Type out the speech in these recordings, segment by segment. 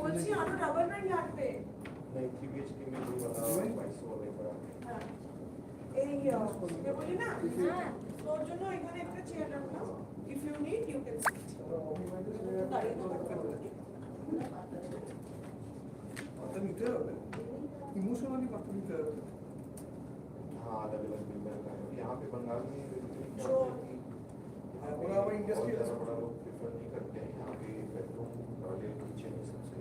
বলছি আরো rubber band লাগবে। এই বলি না তোর জন্য এখানে একটা চেয়ার রাখলাম, if you need you can sit. দাঁড়িয়ে পাতা নিতে হবে, इमोशनली पाता निते হবে। हाँ अलग अलग बिल्डर का है यहाँ पे बंगाल में जो पूरा हमारा इंडस्ट्रियल बड़ा लोग प्रेफर नहीं करते हैं यहाँ पे बेडरूम टॉयलेट किचन सबसे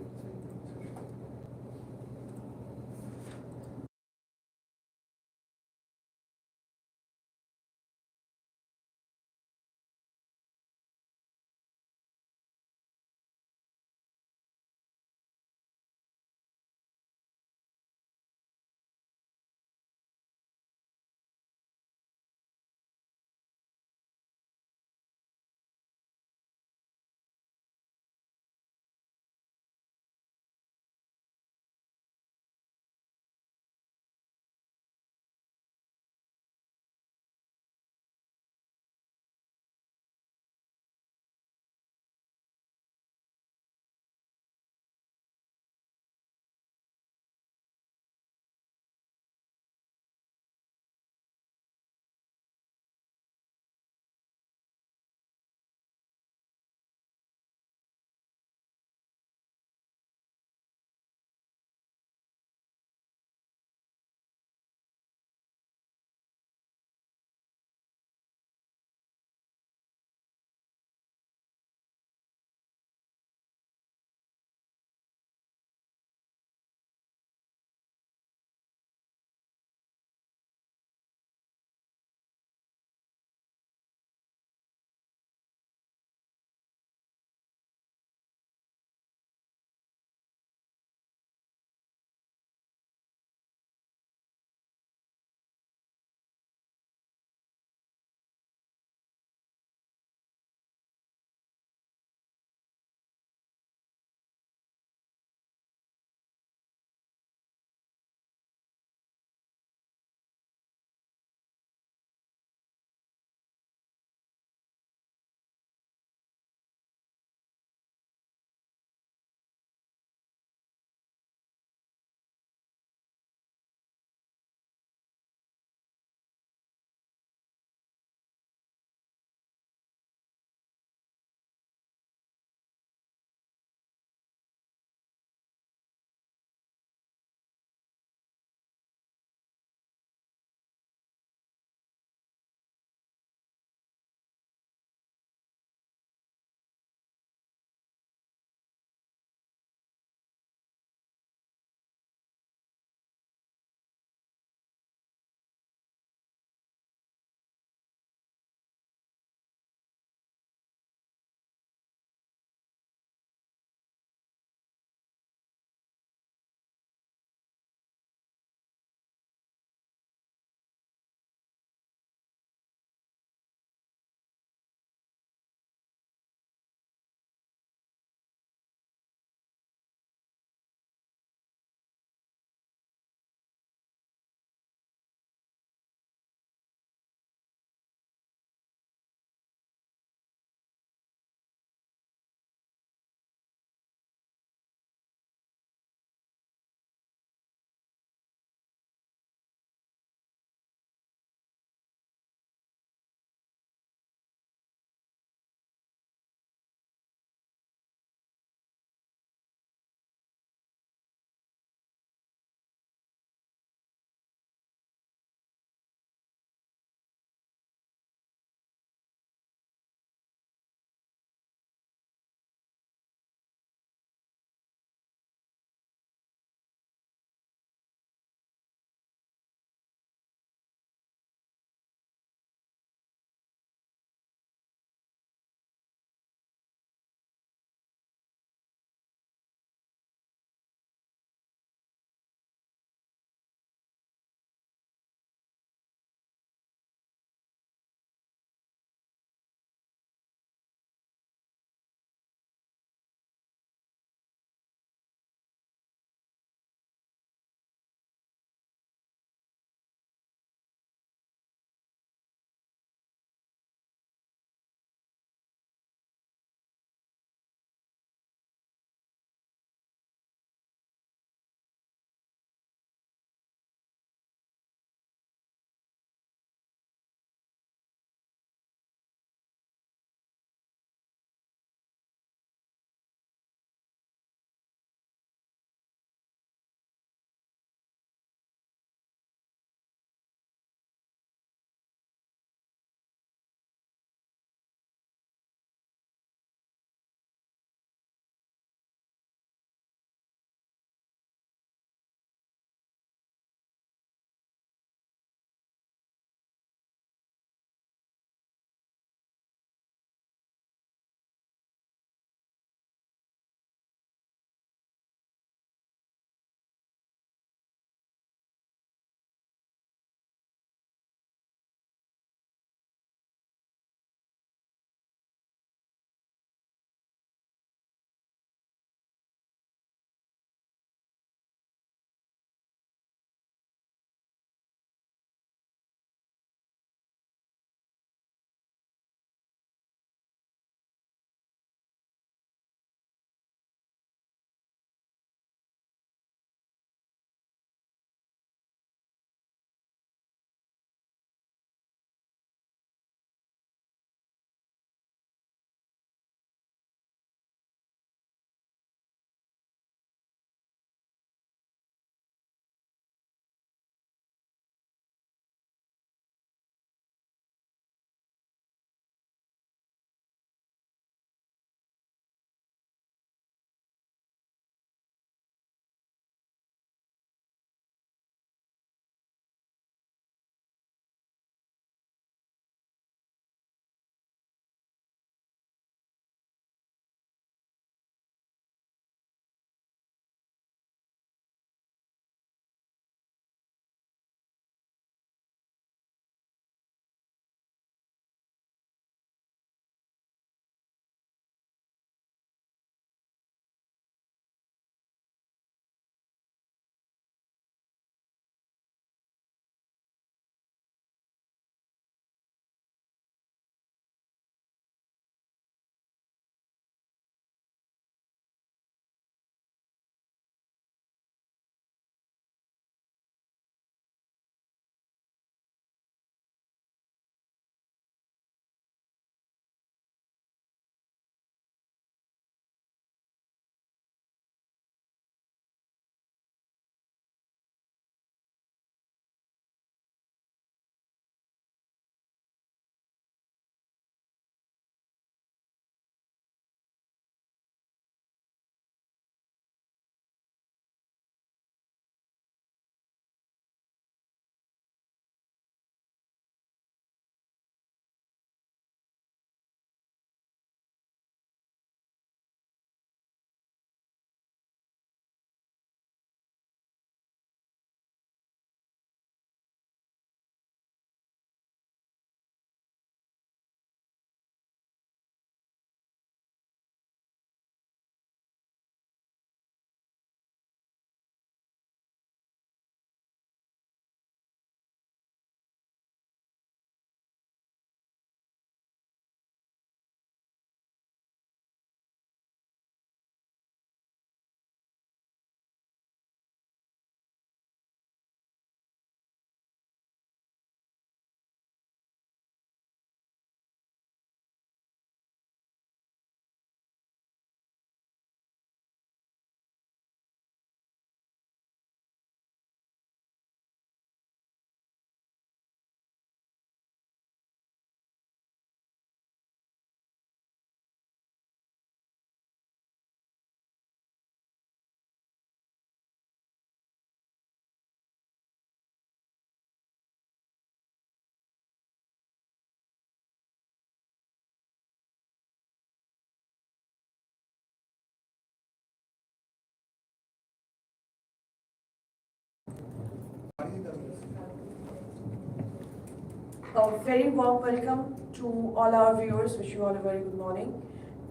A very warm welcome to all our viewers. Wish you all a very good morning.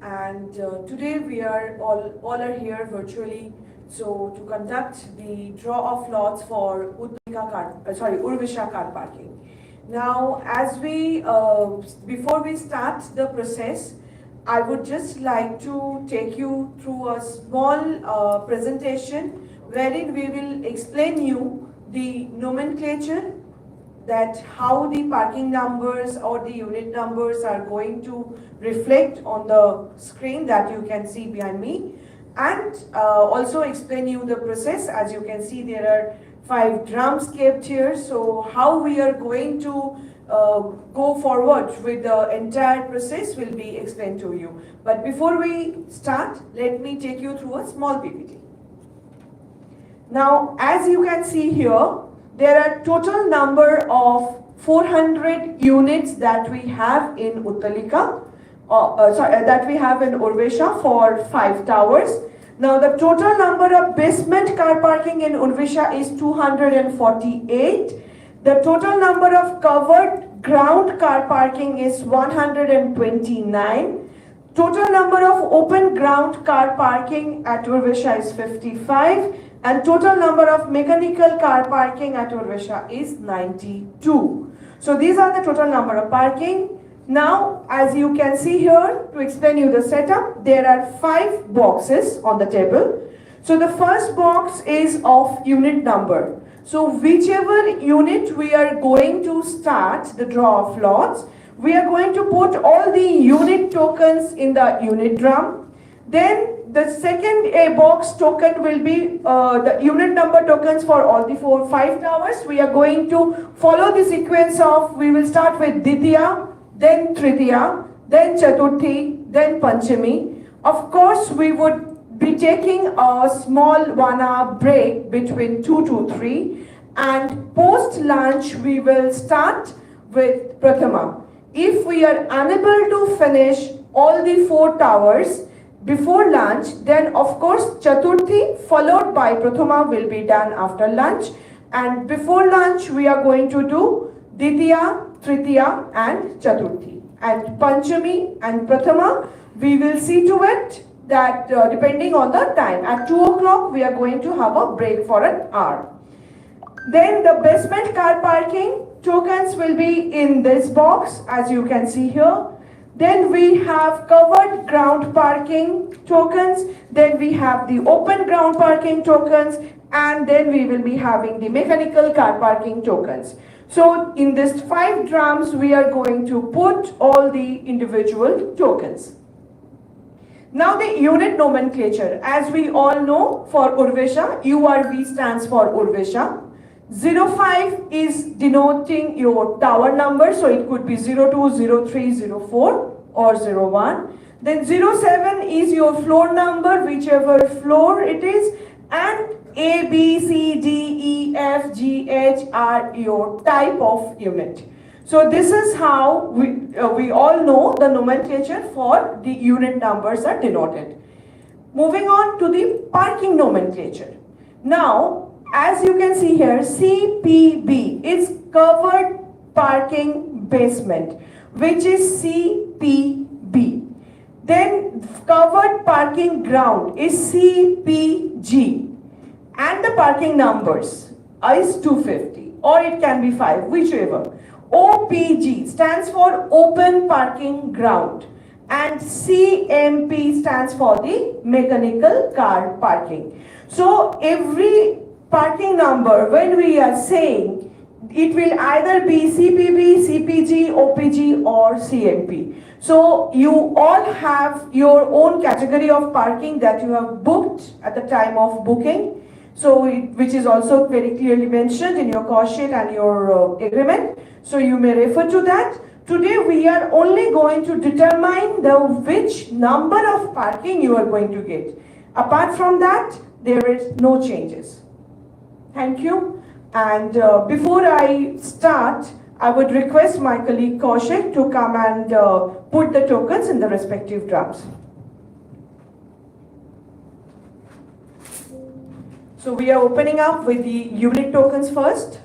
And today we are all are here virtually, so to conduct the draw of lots for Urvisha car parking. Now, as we before we start the process, I would just like to take you through a small presentation wherein we will explain you the nomenclature, that how the parking numbers or the unit numbers are going to reflect on the screen that you can see behind me, and also explain you the process. As you can see, there are 5 drums kept here, so how we are going to go forward with the entire process will be explained to you. But before we start, let me take you through a small PPT. Now, as you can see here, there are total number of 400 units that we have in Uttalika, that we have in Urvisha for 5 towers. Now the total number of basement car parking in Urvisha is 248. The total number of covered ground car parking is 129. Total number of open ground car parking at Urvisha is 55. And total number of mechanical car parking at Urvisha is 92. So these are the total number of parking. Now, as you can see here, to explain you the setup, there are 5 boxes on the table. So the first box is of unit number. So whichever unit we are going to start the draw of lots, we are going to put all the unit tokens in the unit drum. Then the second box token will be the unit number tokens for all the 5 towers. We are going to follow the sequence of, we will start with Ditya, then Tria, then Chaturti, then Panchami. Of course, we would be taking a small 1-hour break between 2 to 3. And post lunch, we will start with Prathama. If we are unable to finish all the 4 towers before lunch, then of course Chaturthi followed by Prathama will be done after lunch, and before lunch we are going to do Ditya, Tritiya and Chaturthi, and Panchami and Prathama we will see to it that depending on the time, at 2 o'clock we are going to have a break for an hour. Then the basement car parking tokens will be in this box, as you can see here. Then we have covered ground parking tokens, then we have the open ground parking tokens, and then we will be having the mechanical car parking tokens. So in these 5 drums, we are going to put all the individual tokens. Now the unit nomenclature. As we all know, for Urvisha, URV stands for Urvisha. 05 is denoting your tower number, so it could be 02, 03, 04 or 01. Then 07 is your floor number, whichever floor it is, and A, B, C, D, E, F, G, H are your type of unit. So this is how we all know the nomenclature for the unit numbers are denoted. Moving on to the parking nomenclature. Now, as you can see here, CPB is covered parking basement, which is CPB. Then covered parking ground is CPG. And the parking numbers is 250 or it can be 5, whichever. OPG stands for open parking ground. And CMP stands for the mechanical car parking. So every parking number, when we are saying, it will either be CPB, CPG, OPG or CMP. So you all have your own category of parking that you have booked at the time of booking. So which is also very clearly mentioned in your cost sheet and your agreement. So you may refer to that. Today we are only going to determine which number of parking you are going to get. Apart from that, there is no changes. Thank you. And before I start, I would request my colleague Kaushik to come and put the tokens in the respective drums. So we are opening up with the unit tokens first.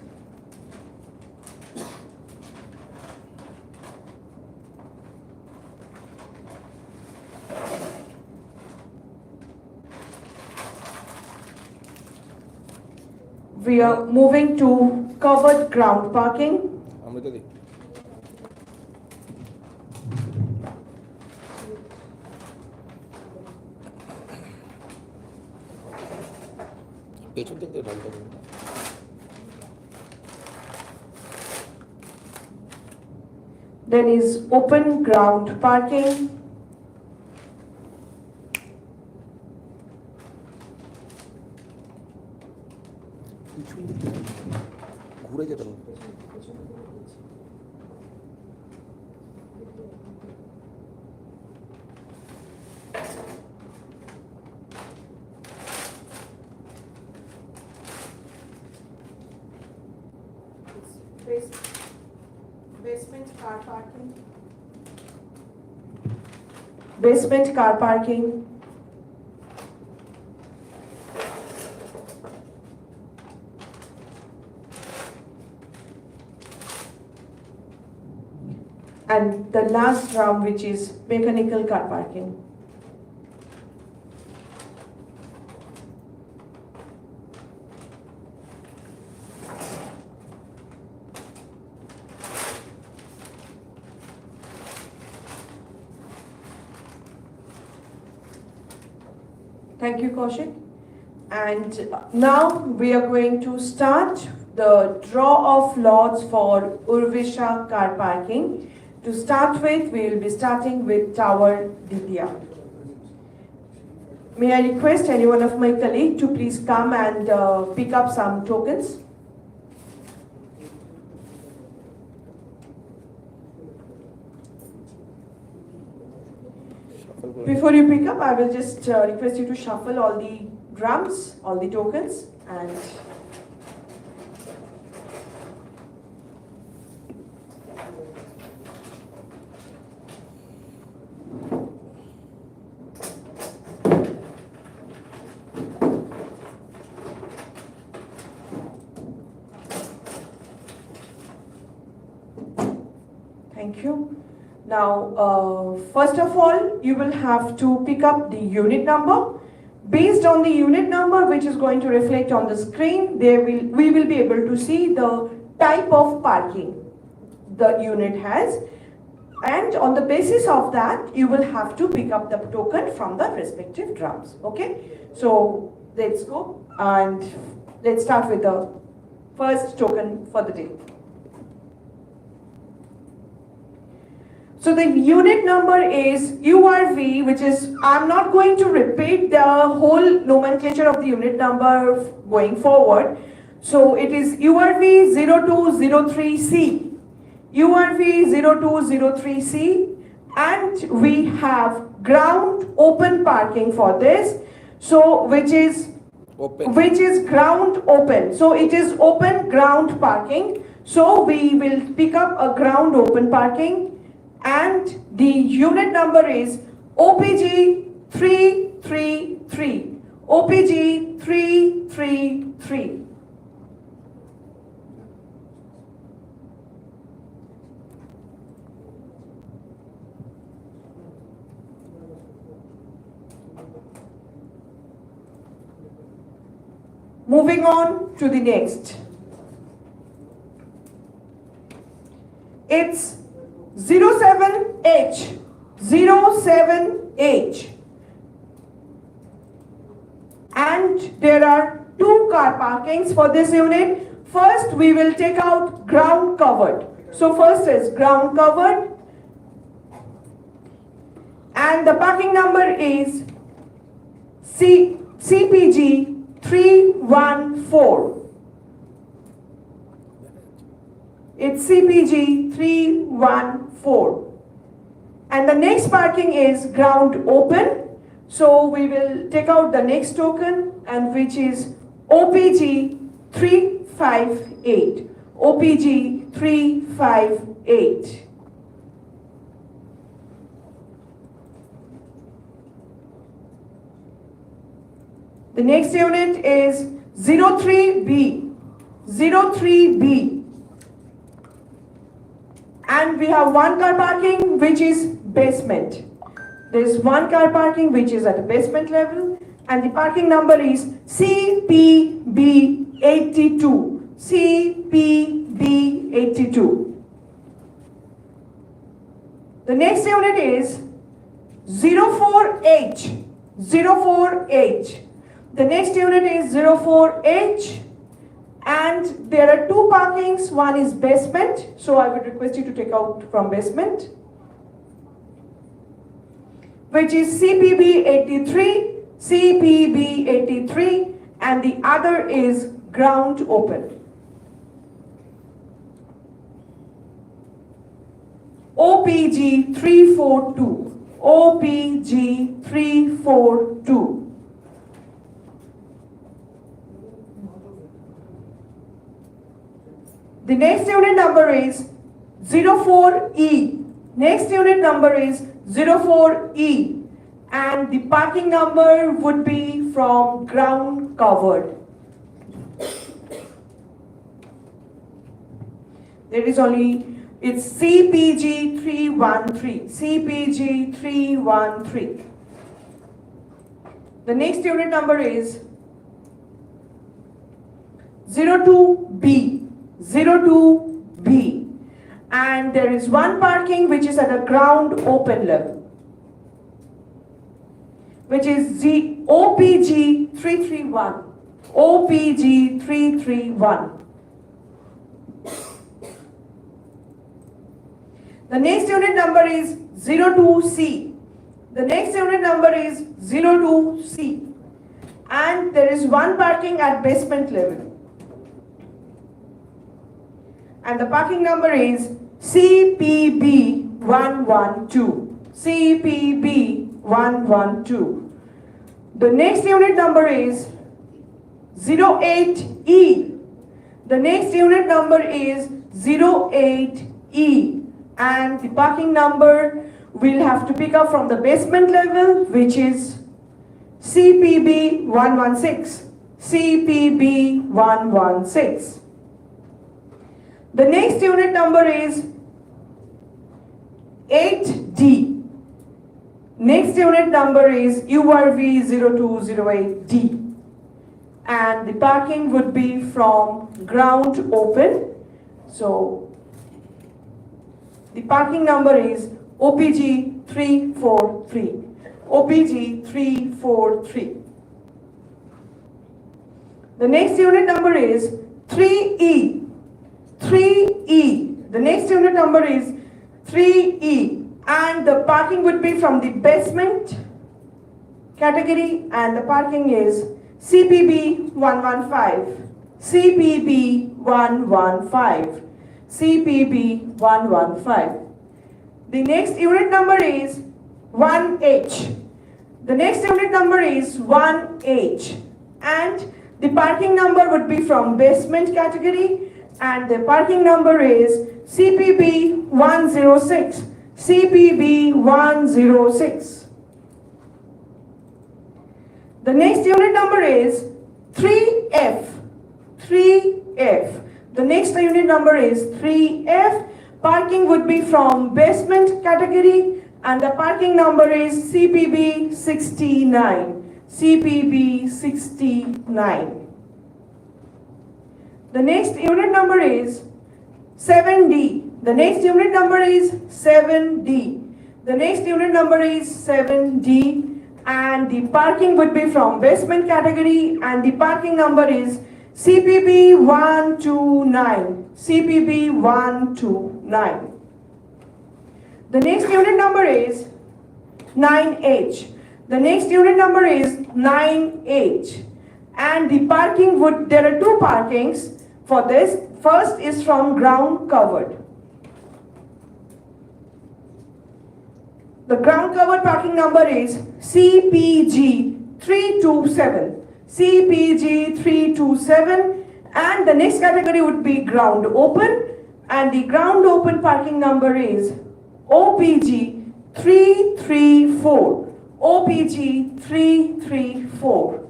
we are moving to covered ground parking. Amrita di. পেছন থেকে ঢালতে হবে। Then is open ground parking. ঘুরে যেতে হবে। Basement car parking. Basement car parking. And the last round, which is mechanical car parking. Thank you, Kaushik. And now we are going to start the draw of lots for Urvisha car parking. To start with, we will be starting with Tower Ditya. May I request any one of my colleagues to please come and pick up some tokens. Before you pick up, I will just request you to shuffle all the drums, all the tokens, and thank you. Now, first of all, you will have to pick up the unit number. Based on the unit number, which is going to reflect on the screen, we will be able to see the type of parking the unit has. And on the basis of that, you will have to pick up the token from the respective drums. Okay? So, let's go and let's start with the first token for the day. So the unit number is URV, which is, I'm not going to repeat the whole nomenclature of the unit number going forward. So it is URV 0203C. URV 0203C, and we have ground open parking for this. So which is ground open. So it is open ground parking. So we will pick up a ground open parking. And the unit number is OPG 333. OPG 333. Moving on to the next. It's 07H. 07H. And there are two car parkings for this unit. First, we will take out ground covered. So first is ground covered. And the parking number is CPG 314. It's CPG 314. And the next parking is ground open. So we will take out the next token, and which is OPG 358. OPG 358. The next unit is 03B. 03B. And we have one car parking which is basement. There is one car parking which is at the basement level, and the parking number is CPB 82. CPB 82. The next unit is 04H. 04H. The next unit is 04H. And there are two parkings. One is basement. So I would request you to take out from basement, which is CPB 83. CPB 83. And the other is ground open. OPG 342. OPG 342. The next unit number is 04E. Next unit number is 04E. And the parking number would be from ground covered. There is only, it's CPG 313. CPG 313. The next unit number is 02B. 02B. And there is one parking which is at a ground open level, which is the OPG 331. OPG 331. The next unit number is 02C. The next unit number is 02C. And there is one parking at basement level. And the parking number is CPB 112. CPB 112. The next unit number is 08E. The next unit number is 08E. And the parking number we'll have to pick up from the basement level, which is CPB 116. CPB 116. The next unit number is 8D. Next unit number is URV0208D. And the parking would be from ground open. So the parking number is OPG 343. OPG 343. The next unit number is 3E. 3E. The next unit number is 3E. And the parking would be from the basement category, and the parking is CPB 115. CPB 115. CPB 115. The next unit number is 1H. The next unit number is 1H. And the parking number would be from basement category, and the parking number is CPB 106. CPB 106. The next unit number is 3F. 3F. The next unit number is 3F. Parking would be from basement category, and the parking number is CPB 69. CPB 69. The next unit number is 7D. The next unit number is 7D. The next unit number is 7D, and the parking would be from basement category, and the parking number is CPB 129. CPB 129. The next unit number is 9H. The next unit number is 9H. And the parking would, there are two parkings for this. First is from ground covered. The ground covered parking number is CPG 327. CPG 327. And the next category would be ground open. And the ground open parking number is OPG 334. OPG 334.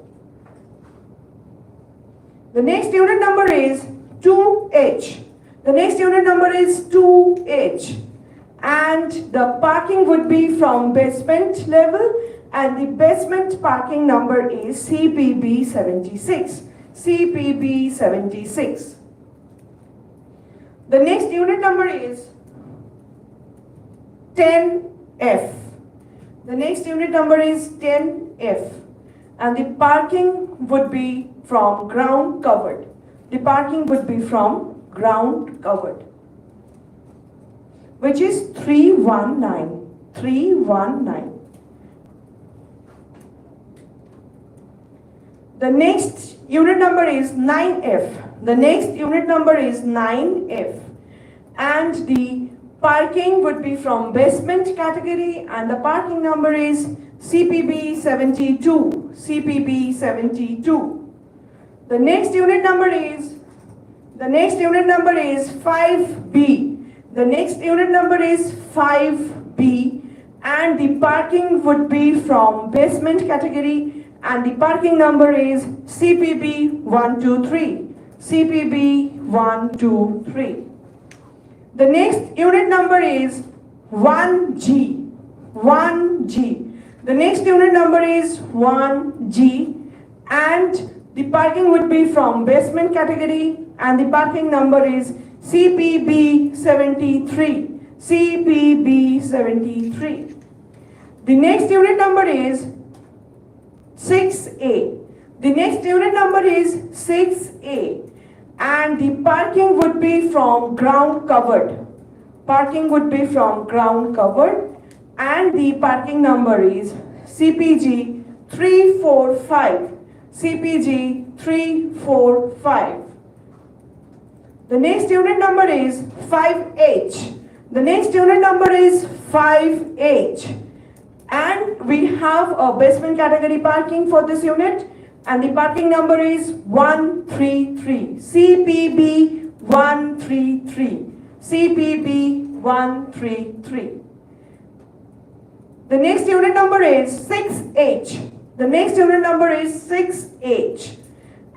The next unit number is 2H. The next unit number is 2H. And the parking would be from basement level, and the basement parking number is CPB 76. CPB 76. The next unit number is 10F. The next unit number is 10F, and the parking would be from ground covered. The parking would be from ground covered, which is 319. 319. The next unit number is 9F. The next unit number is 9F, and the parking would be from basement category, and the parking number is CPB 72. CPB 72. The next unit number is 5B. The next unit number is 5B, and the parking would be from basement category, and the parking number is CPB 123. CPB 123. The next unit number is 1G. 1G. The next unit number is 1G, and the parking would be from basement category, and the parking number is CPB 73. CPB 73. The next unit number is 6A. The next unit number is 6A, and the parking would be from ground covered. Parking would be from ground covered, and the parking number is CPG 345. CPG 345. The next unit number is 5H. The next unit number is 5H, and we have a basement category parking for this unit, and the parking number is 133. CPB 133. CPB 133. The next unit number is 6H. The next unit number is 6H,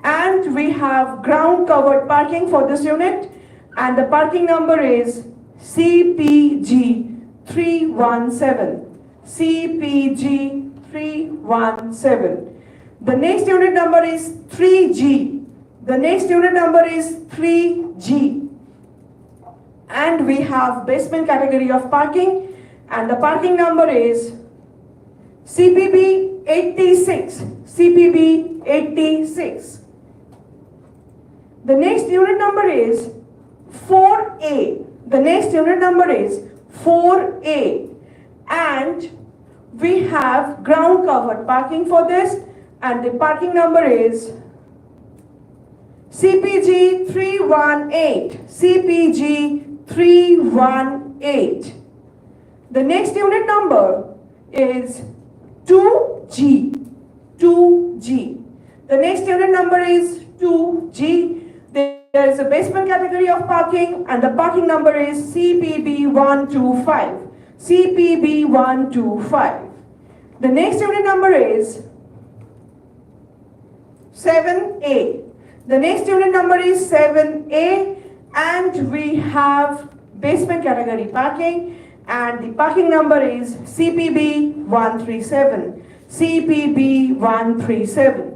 and we have ground covered parking for this unit, and the parking number is CPG 317. CPG 317. The next unit number is 3G. The next unit number is 3G, and we have basement category of parking, and the parking number is CPB 86. CPB 86. The next unit number is 4A. The next unit number is 4A, and we have ground covered parking for this, and the parking number is CPG 318. CPG 318. The next unit number is 2G. 2G. The next unit number is 2G. There is a basement category of parking, and the parking number is CPB 125. CPB 125. The next unit number is 7A. The next unit number is 7A, and we have basement category parking, and the parking number is CPB 137. CPB 137.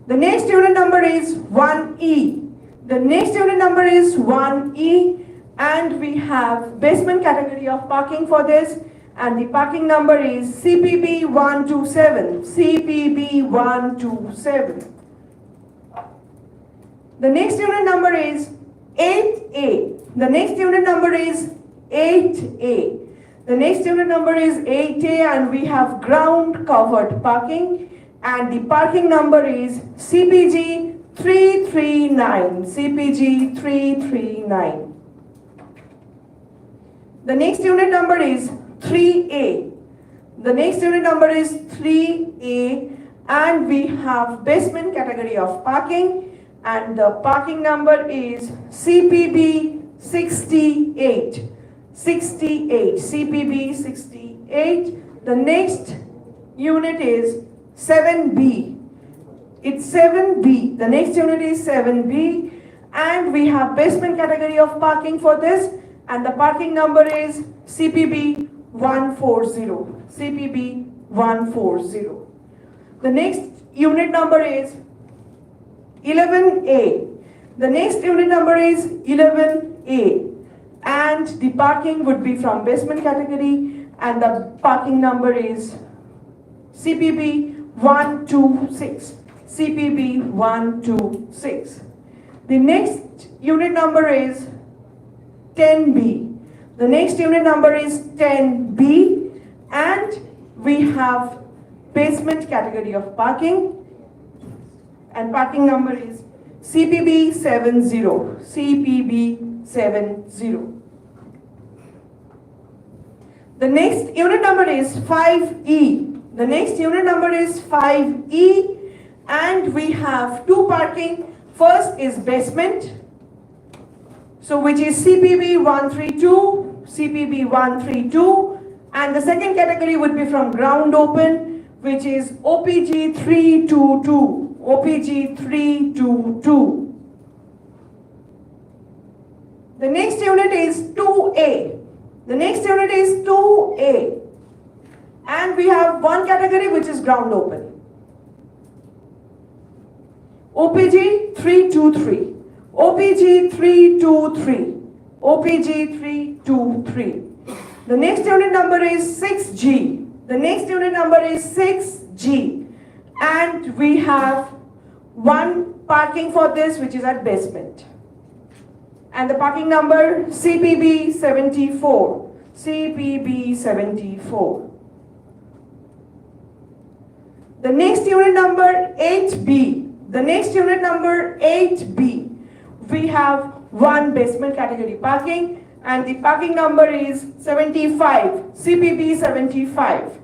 The next unit number is 1E. The next unit number is 1E, and we have basement category of parking for this, and the parking number is CPB 127. CPB 127. The next unit number is 8A. The next unit number is 8A. The next unit number is 8A, and we have ground covered parking, and the parking number is CPG 339. CPG 339. The next unit number is 3A. The next unit number is 3A, and we have basement category of parking, and the parking number is CPB 68. 68. CPB 68. The next unit is 7B. It's 7B. The next unit is 7B, and we have basement category of parking for this, and the parking number is CPB 140. CPB 140. The next unit number is 11A. The next unit number is 11A. And the parking would be from basement category, and the parking number is CPB 126. CPB 126. The next unit number is 10B. The next unit number is 10B, and we have basement category of parking, and parking number is CPB 70. CPB 70. The next unit number is 5E. The next unit number is 5E, and we have two parking. First is basement, so which is CPB 132, CPB 132, and the second category would be from ground open, which is OPG 322, OPG 322. The next unit is 2A. The next unit is 2A. And we have one category which is ground open. OPG 323. OPG 323. OPG 323. The next unit number is 6G. The next unit number is 6G. And we have one parking for this, which is at basement. And the parking number CPB 74. CPB 74. The next unit number 8B. The next unit number 8B. We have one basement category parking, and the parking number is 75. CPB 75.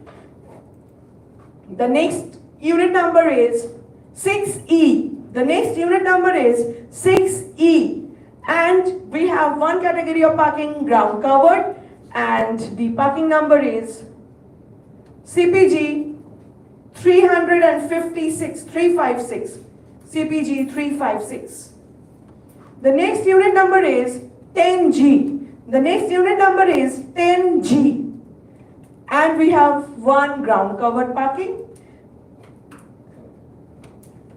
The next unit number is 6E. The next unit number is 6E. And we have one category of parking ground covered, and the parking number is CPG 356, 356. CPG 356. The next unit number is 10G. The next unit number is 10G. And we have one ground covered parking.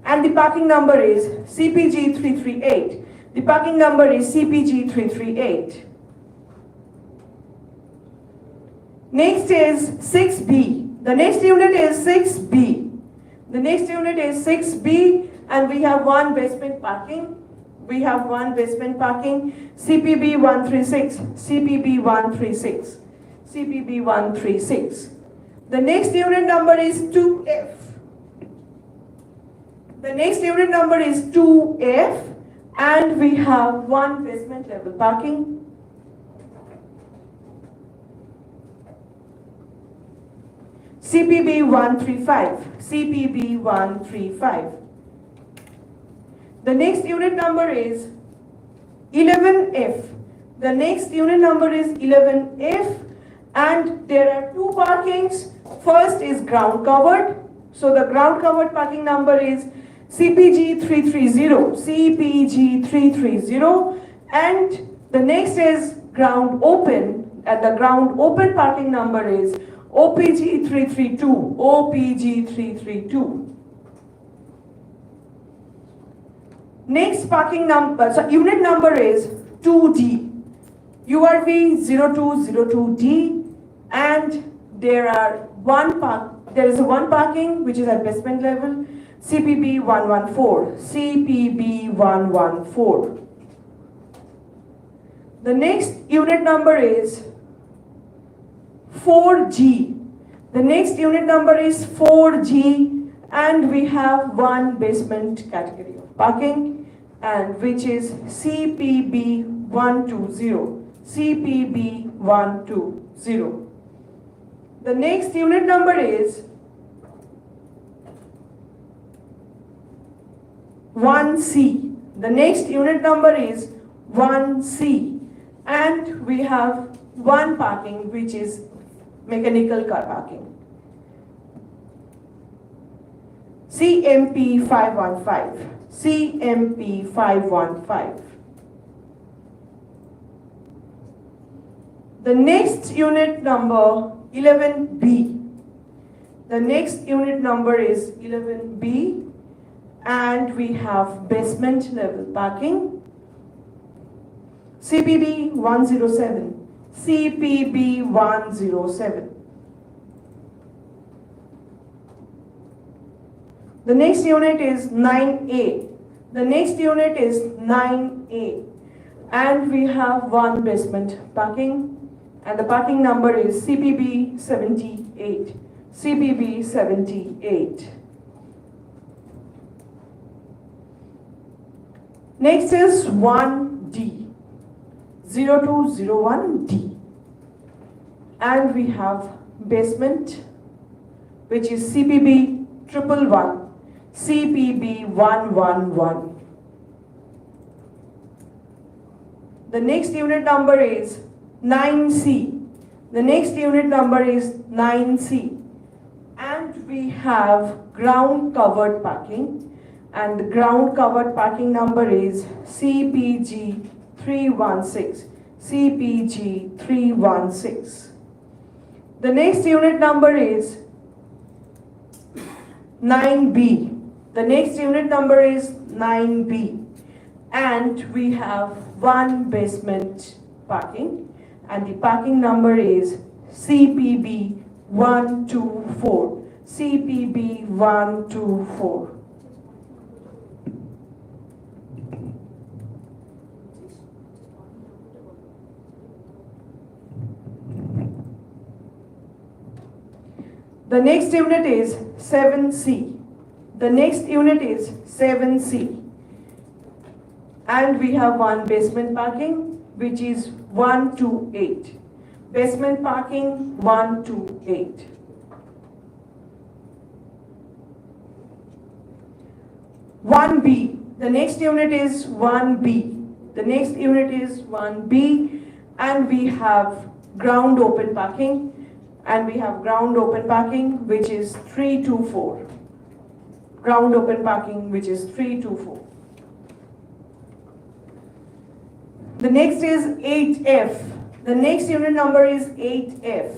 And the parking number is CPG 338. The parking number is CPG 338. Next is 6B. The next unit is 6B. The next unit is 6B, and we have one basement parking. We have one basement parking. CPB 136. CPB 136. CPB 136. The next unit number is 2F. The next unit number is 2F. And we have one basement level parking. CPB 135. CPB 135. The next unit number is 11F. The next unit number is 11F. And there are two parkings. First is ground covered. So the ground covered parking number is CPG 330, CPG 330, and the next is ground open, and the ground open parking number is OPG 332, OPG 332. Next parking number, so unit number is 2D, URV 0202D, and there is one parking which is at basement level. CPB 114. CPB 114. The next unit number is 4G. The next unit number is 4G, and we have one basement category of parking, and which is CPB 120. CPB 120. The next unit number is 1C. The next unit number is 1C, and we have one parking which is mechanical car parking. CMP 515. CMP 515. The next unit number 11B. The next unit number is 11B, and we have basement level parking. CPB 107. CPB 107. The next unit is 9A. The next unit is 9A. And we have one basement parking. And the parking number is CPB 78. CPB 78. Next is 1D. 0201D. And we have basement, which is CPB 111. CPB 111. The next unit number is 9C. The next unit number is 9C. And we have ground covered parking. And the ground covered parking number is CPG 316. CPG 316. The next unit number is 9B. The next unit number is 9B. And we have one basement parking. And the parking number is CPB 124. CPB 124. The next unit is 7C. The next unit is 7C. And we have one basement parking, which is 128. Basement parking 128. One B. The next unit is 1B. The next unit is 1B. And we have ground open parking. And we have ground open parking, which is 324. Ground open parking, which is 324. The next is 8F. The next unit number is 8F.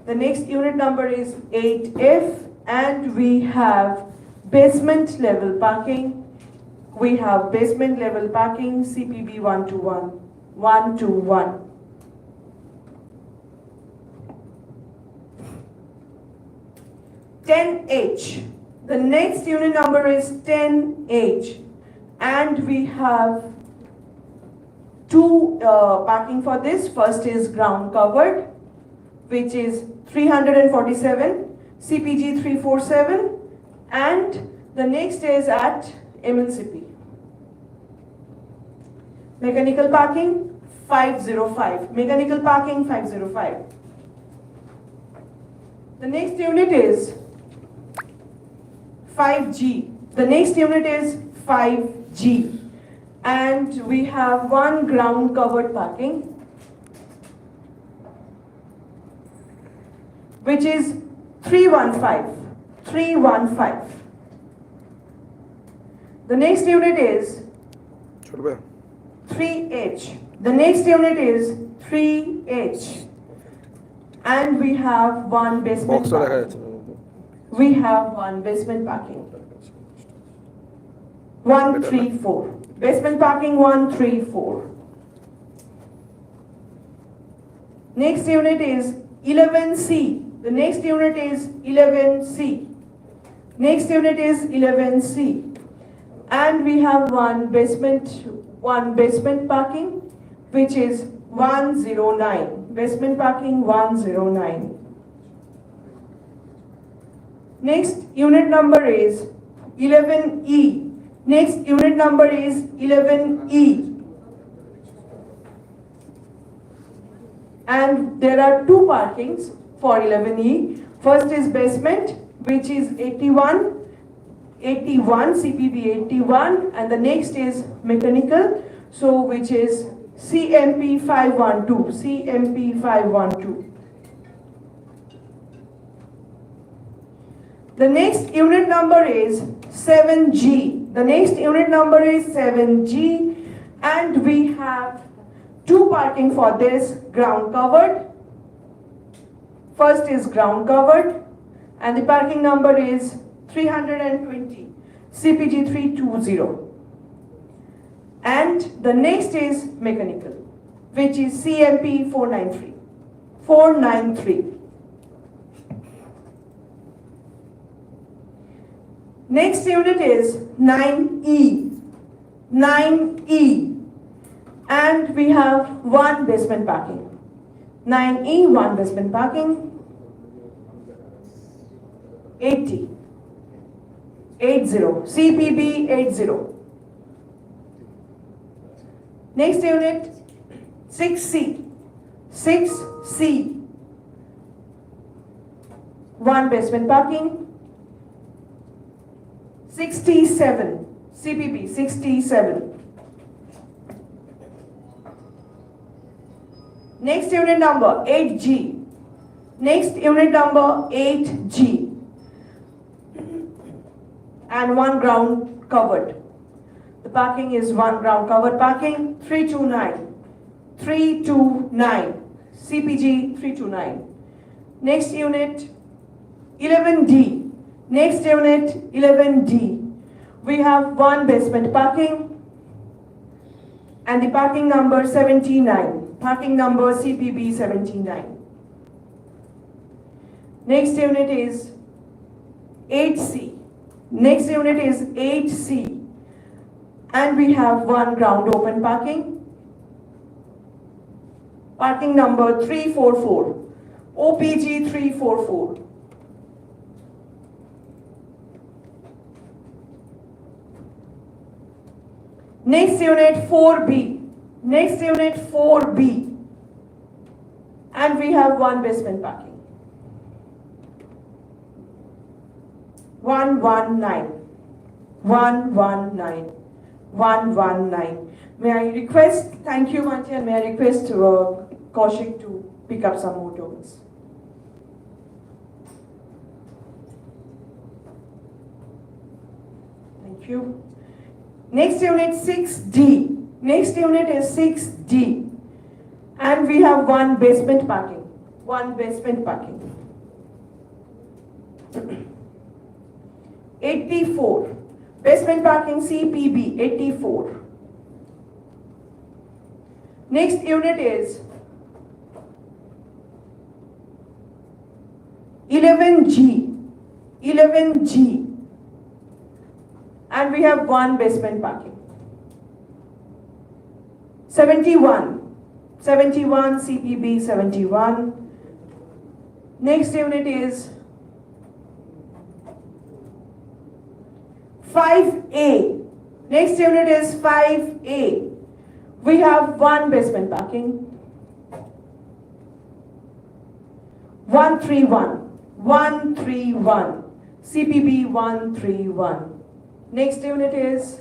The next unit number is 8F, and we have basement level parking. We have basement level parking, CPB 121. 121. H. The next unit number is 10H, and we have two parking for this. First is ground covered, which is 347, CPG 347, and the next is at MLCP. Mechanical parking 505. Mechanical parking 505. The next unit is 5G. The next unit is 5G. And we have one ground covered parking, which is 315. 315. The next unit is 3H. The next unit is 3H. And we have one basement parking. We have one basement parking. 134. Basement parking 134. Next unit is 11C. The next unit is 11C. Next unit is 11C. And we have one basement parking, which is 109. Basement parking 109. Next unit number is 11E. Next unit number is 11E. And there are two parkings for 11E. First is basement, which is 81, CPB 81, and the next is mechanical, so which is CMP 512, CMP 512. The next unit number is 7G. The next unit number is 7G, and we have two parking for this, ground covered. First is ground covered, And the parking number is 320, CPG 320. And the next is mechanical, which is CMP 493. 493. Next unit is 9E. 9E. And we have one basement parking. 9E, one basement parking. 80. 80. CPB 80. Next unit, 6C. 6C. One basement parking. 67. CPB 67. Next unit number 8G. Next unit number 8G. And one ground covered. The parking is one ground covered parking. 329. 329. CPG 329. Next unit 11D. Next unit 11D. We have one basement parking and the parking number 79. Parking number CPB 79. Next unit is 8C. Next unit is 8C. And we have one ground open parking. Parking number 344. OPG 344. Next unit 4B. Next unit 4B. And we have one basement parking. 119. 119. 119. May I request, thank you Manti, and may I request Kaushik to pick up some more tokens. Thank you. Next unit 6D. Next unit is 6D. And we have one basement parking. One basement parking. 84. Basement parking CPB 84. Next unit is 11G. 11G. And we have one basement parking. 71. 71 CPB 71. Next unit is 5A. Next unit is 5A. We have one basement parking. 131. 131. CPB 131. Next unit is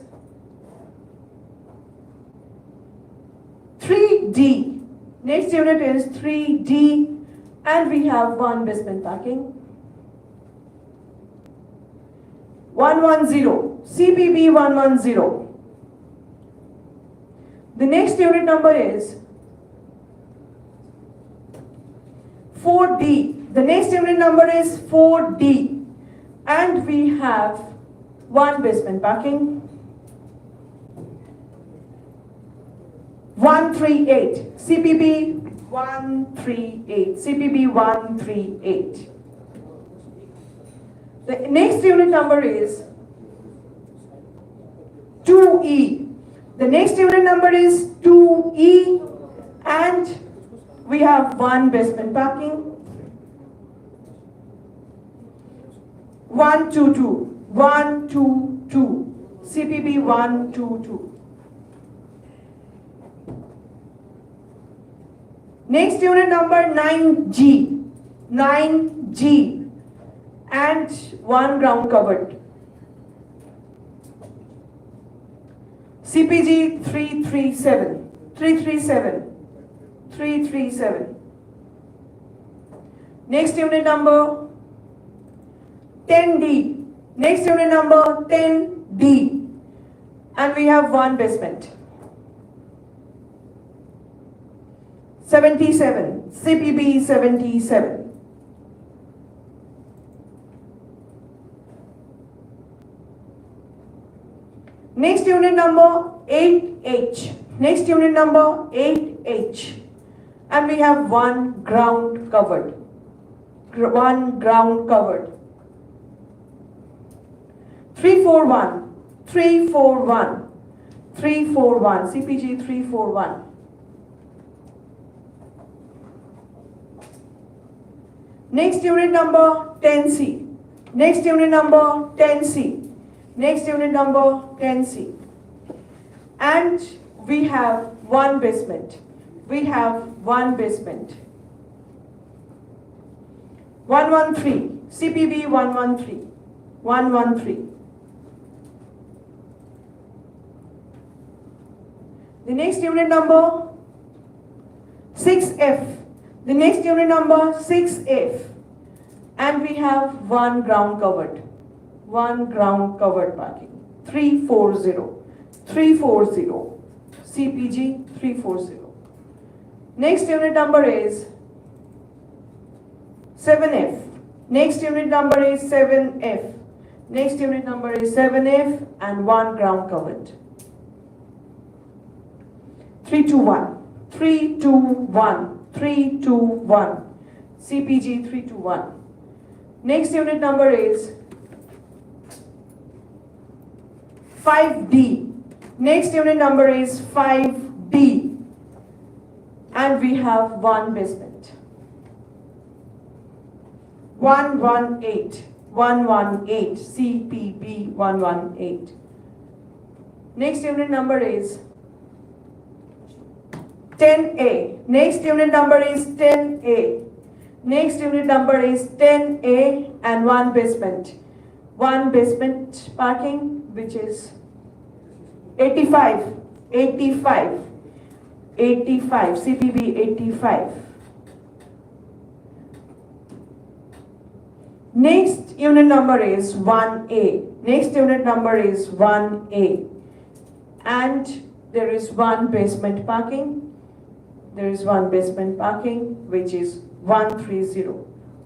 3D. Next unit is 3D. And we have one basement parking. 110. CPB 110. The next unit number is 4D. The next unit number is 4D. And we have one basement parking. 138. CPB 138. CPB 138. The next unit number is 2E. The next unit number is 2E. And we have one basement parking. 122. 122. CPB 122. Next unit number 9G. 9G. And one ground covered. CPG 337. 337. 337. Next unit number 10D. Next unit number 10D. And we have one basement. 77. CPB 77. Next unit number 8H. Next unit number 8H. And we have one ground covered. One ground covered. 341. 341. 341. CPG 341. Next unit number 10C. Next unit number 10C. Next unit number 10C. And we have one basement. We have one basement. 113. CPB 113. 113. The next unit number 6F. The next unit number 6F. And we have one ground covered. One ground covered parking. 340. 340. CPG 340. Next unit number is 7F. Next unit number is 7F. Next unit number is 7F and one ground covered. 321. 321. 321. CPG 321. Next unit number is 5D. Next unit number is 5D. And we have one basement. 118. 118. CPB 118. Next unit number is 10A. Next unit number is 10A. Next unit number is 10A and one basement. One basement parking which is 85. 85. 85. CPB 85. Next unit number is 1A. Next unit number is 1A. And there is one basement parking. There is one basement parking which is 130.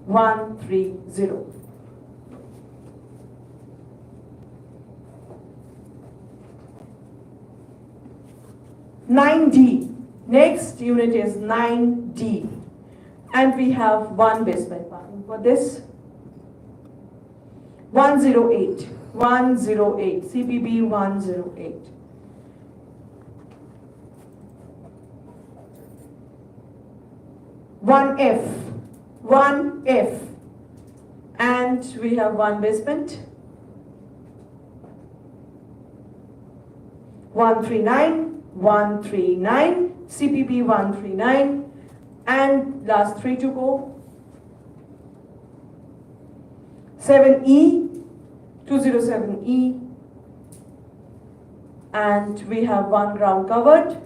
130. (9D). Next unit is 9D. And we have one basement parking for this. 108. 108. CPB 108. One F, and we have one basement. 139, CPB 139, and last three to go. 7E, 207E, and we have one ground covered.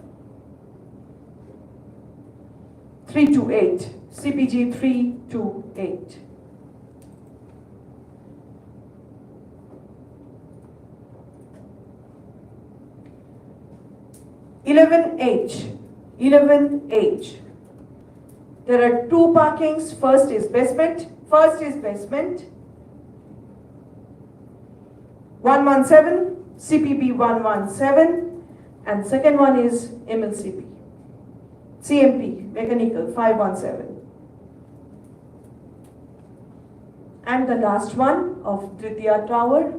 328. CPG 328. (11H). 11H. There are two parkings. First is basement. 117. CPB 117. And second one is MLCP. CMP, mechanical 517. And the last one of Tria Tower,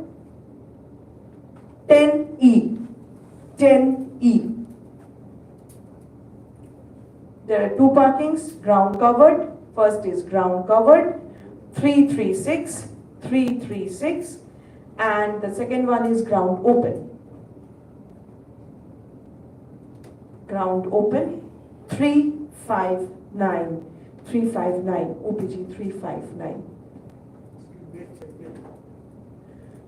10E. 10E. There are two parkings, ground covered. First is ground covered, 336, 336. And the second one is ground open. Ground open. 359, 359, OPG 359.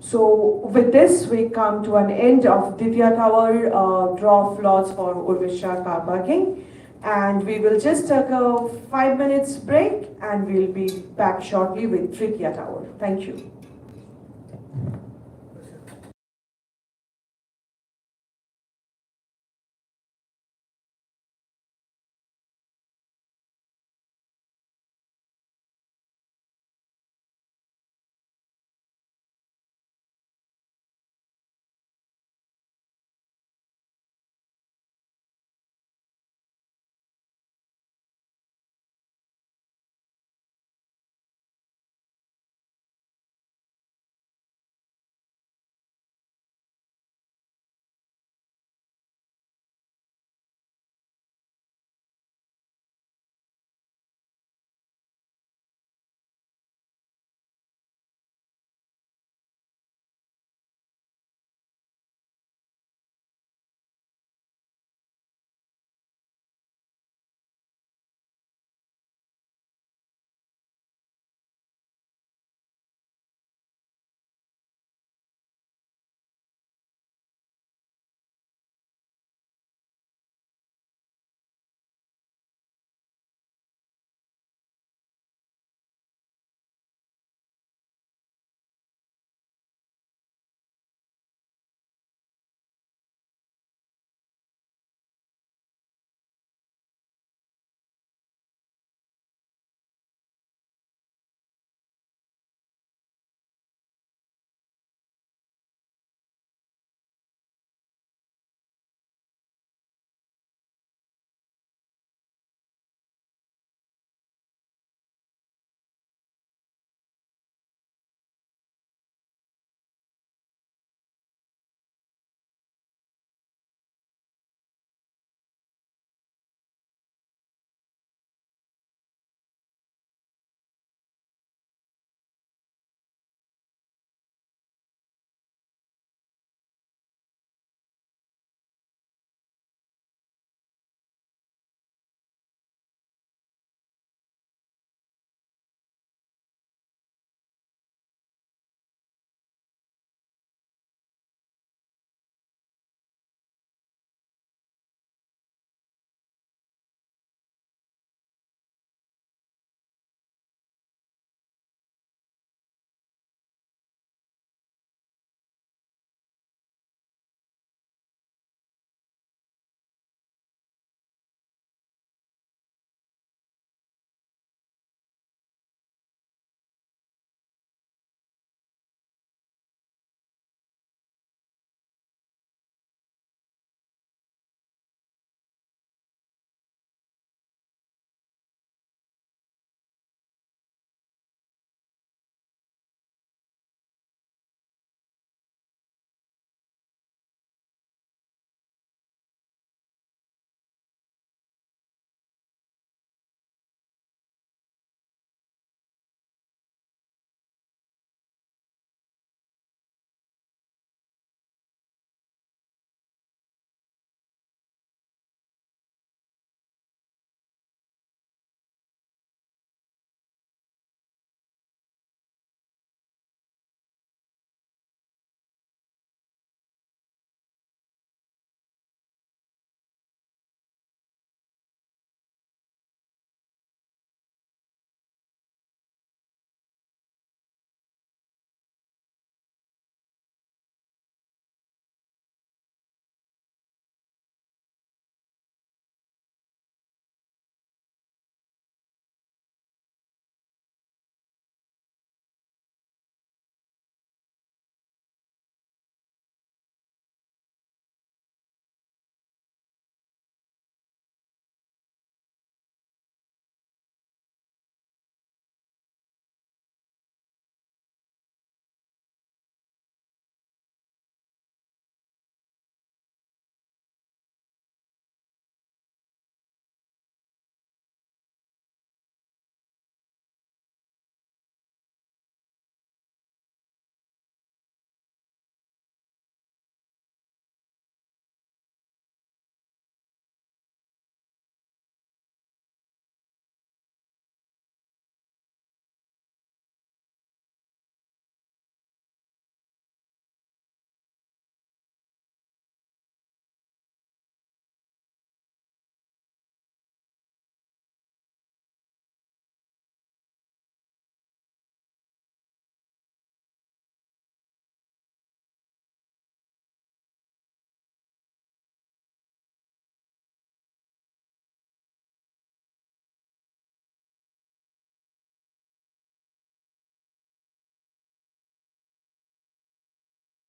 So with this, we come to an end of Tria Tower draw of lots for Urvisha car parking. And we will just take a 5 minutes break and we'll be back shortly with Tria Tower. Thank you.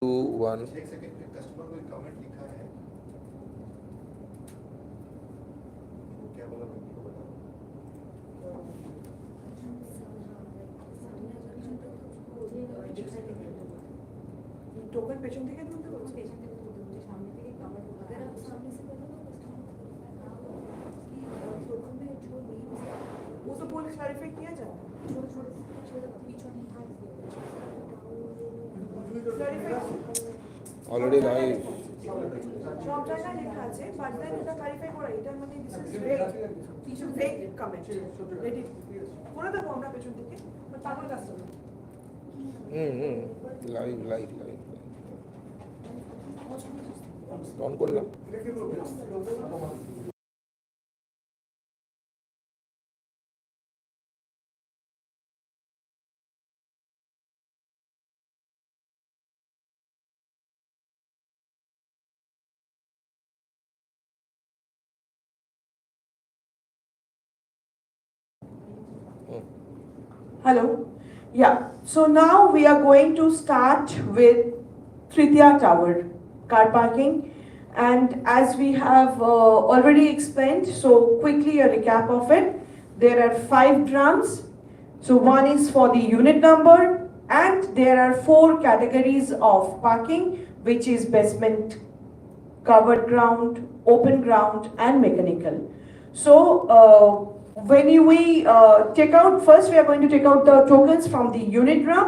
1. एक second में customer को comment लिखा है वो क्या बोला बंदी को बता টোকেন পেছন থেকে তুলতে বলছে वो तो बोल क्लैरिफाई किया जाए Already live. সব জায়গায় লেখা আছে বাট দেন এটা ক্লারিফাই করা এটার মানে দিস ইজ ভেগ কিছু ভেগ কমেন্ট রেডি করে দেবো আমরা পেছন থেকে বাট পাগল কাস্টমার Live. On করলাম। Hello. Yeah. So now we are going to start with Tria Tower car parking, and as we have already explained, so quickly a recap of it. There are 5 drums. So one is for the unit number, and there are 4 categories of parking, which is basement, covered ground, open ground, and mechanical. So when we take out, first we are going to take out the tokens from the unit drum.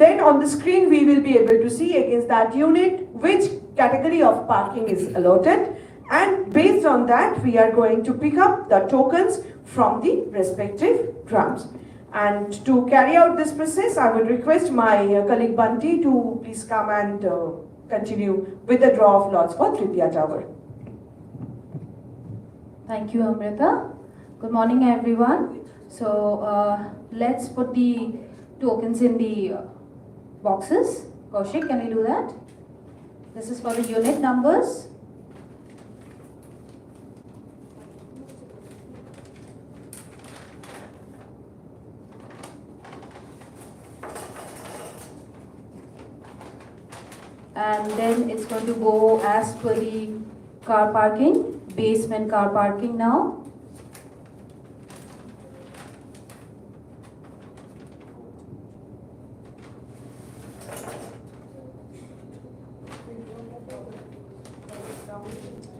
Then on the screen we will be able to see against that unit which category of parking is allotted, and based on that we are going to pick up the tokens from the respective drums. And to carry out this process, I would request my colleague Bunty to please come and continue with the draw of lots for Tria Tower. Thank you, Amrita. Good morning, everyone. So let's put the tokens in the boxes. Kaushik, can we do that? This is for the unit numbers. And then it's going to go as per the car parking, basement car parking now.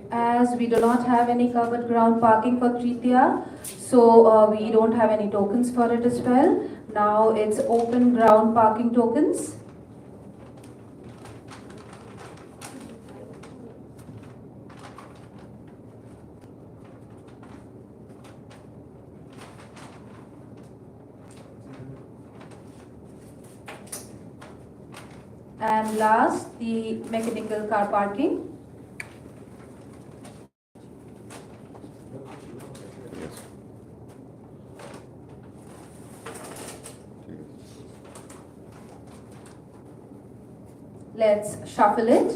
As we do not have any covered ground parking for Tria, so we don't have any tokens for it as well. Now it's open ground parking tokens. And last, the mechanical car parking. Let's shuffle it.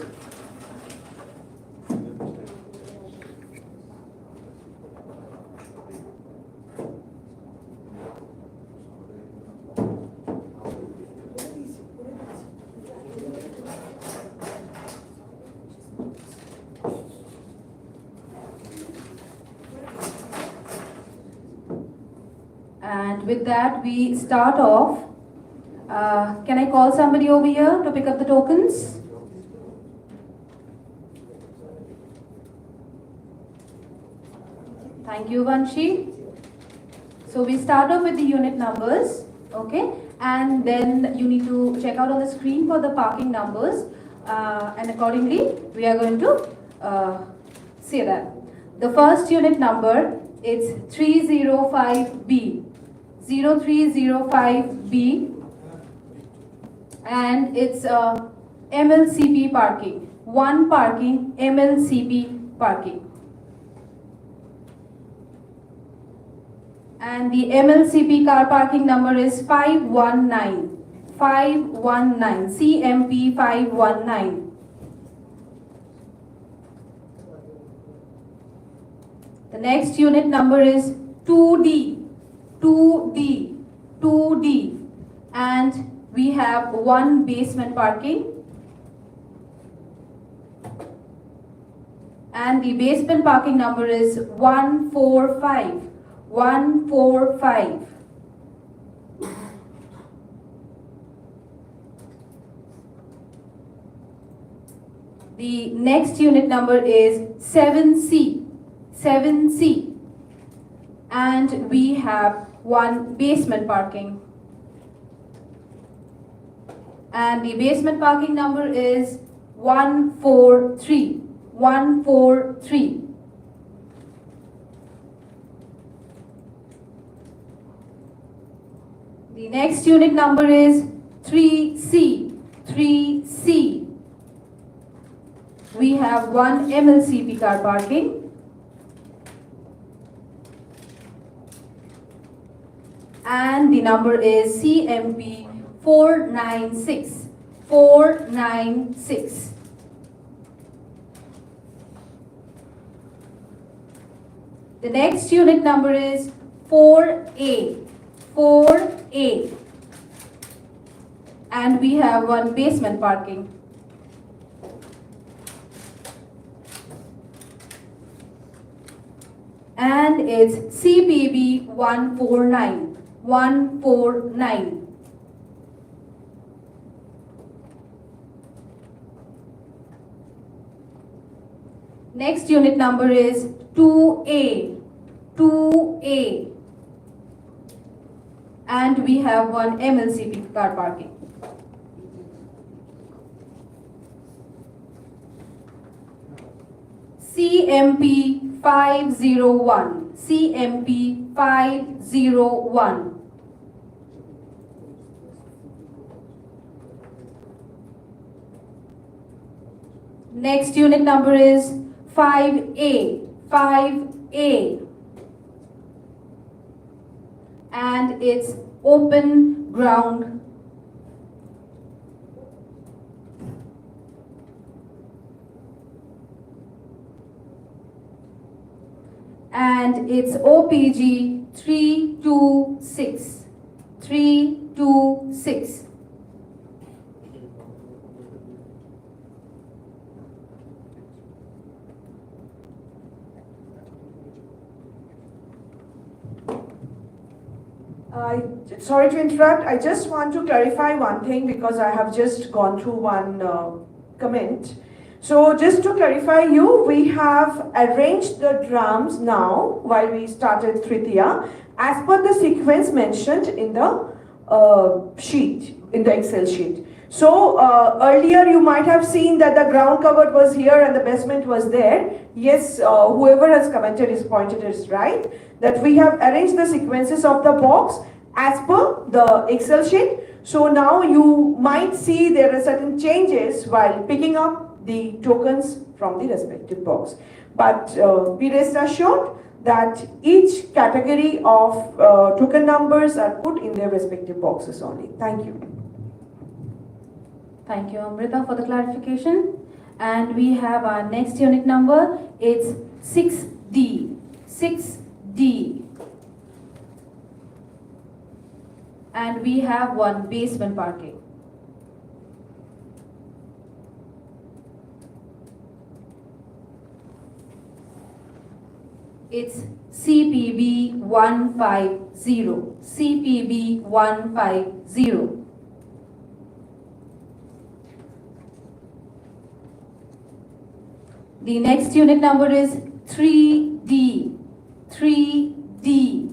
And with that, we start off. Can I call somebody over here to pick up the tokens? Thank you, Vanshi. So we start off with the unit numbers, okay? And then you need to check out on the screen for the parking numbers. And accordingly, we are going to say that. The first unit number, it's 305B. 0305B. And it's MLCP parking. One parking, MLCP parking. And the MLCP car parking number is 519. 519. CMP 519. The next unit number is 2D. 2D. 2D. And we have one basement parking. And the basement parking number is 145. 145. The next unit number is 7C. 7C. And we have one basement parking. And the basement parking number is 143. 143. The next unit number is 3C. 3C. We have one MLCP car parking. And the number is CMP 496. 496. The next unit number is 4A. 4A. And we have one basement parking. And it's CPB 149. 149. Next unit number is 2A. 2A. And we have one MLCP car parking. CMP 501. CMP 501. Next unit number is 5A. 5A. And it's open ground. And it's OPG 326. 326. Sorry to interrupt. I just want to clarify one thing because I have just gone through one comment. So just to clarify you, we have arranged the drums now while we started Tria as per the sequence mentioned in the sheet, in the Excel sheet. So earlier you might have seen that the ground cover was here and the basement was there. Yes, whoever has commented is pointed is right, that we have arranged the sequences of the box as per the Excel sheet. So now you might see there are certain changes while picking up the tokens from the respective box. But be rest assured that each category of token numbers are put in their respective boxes only. Thank you. Thank you, Amrita, for the clarification. And we have our next unit number. It's 6D. 6D. And we have one basement parking. It's CPB 150. CPB 150. The next unit number is 3D. 3D.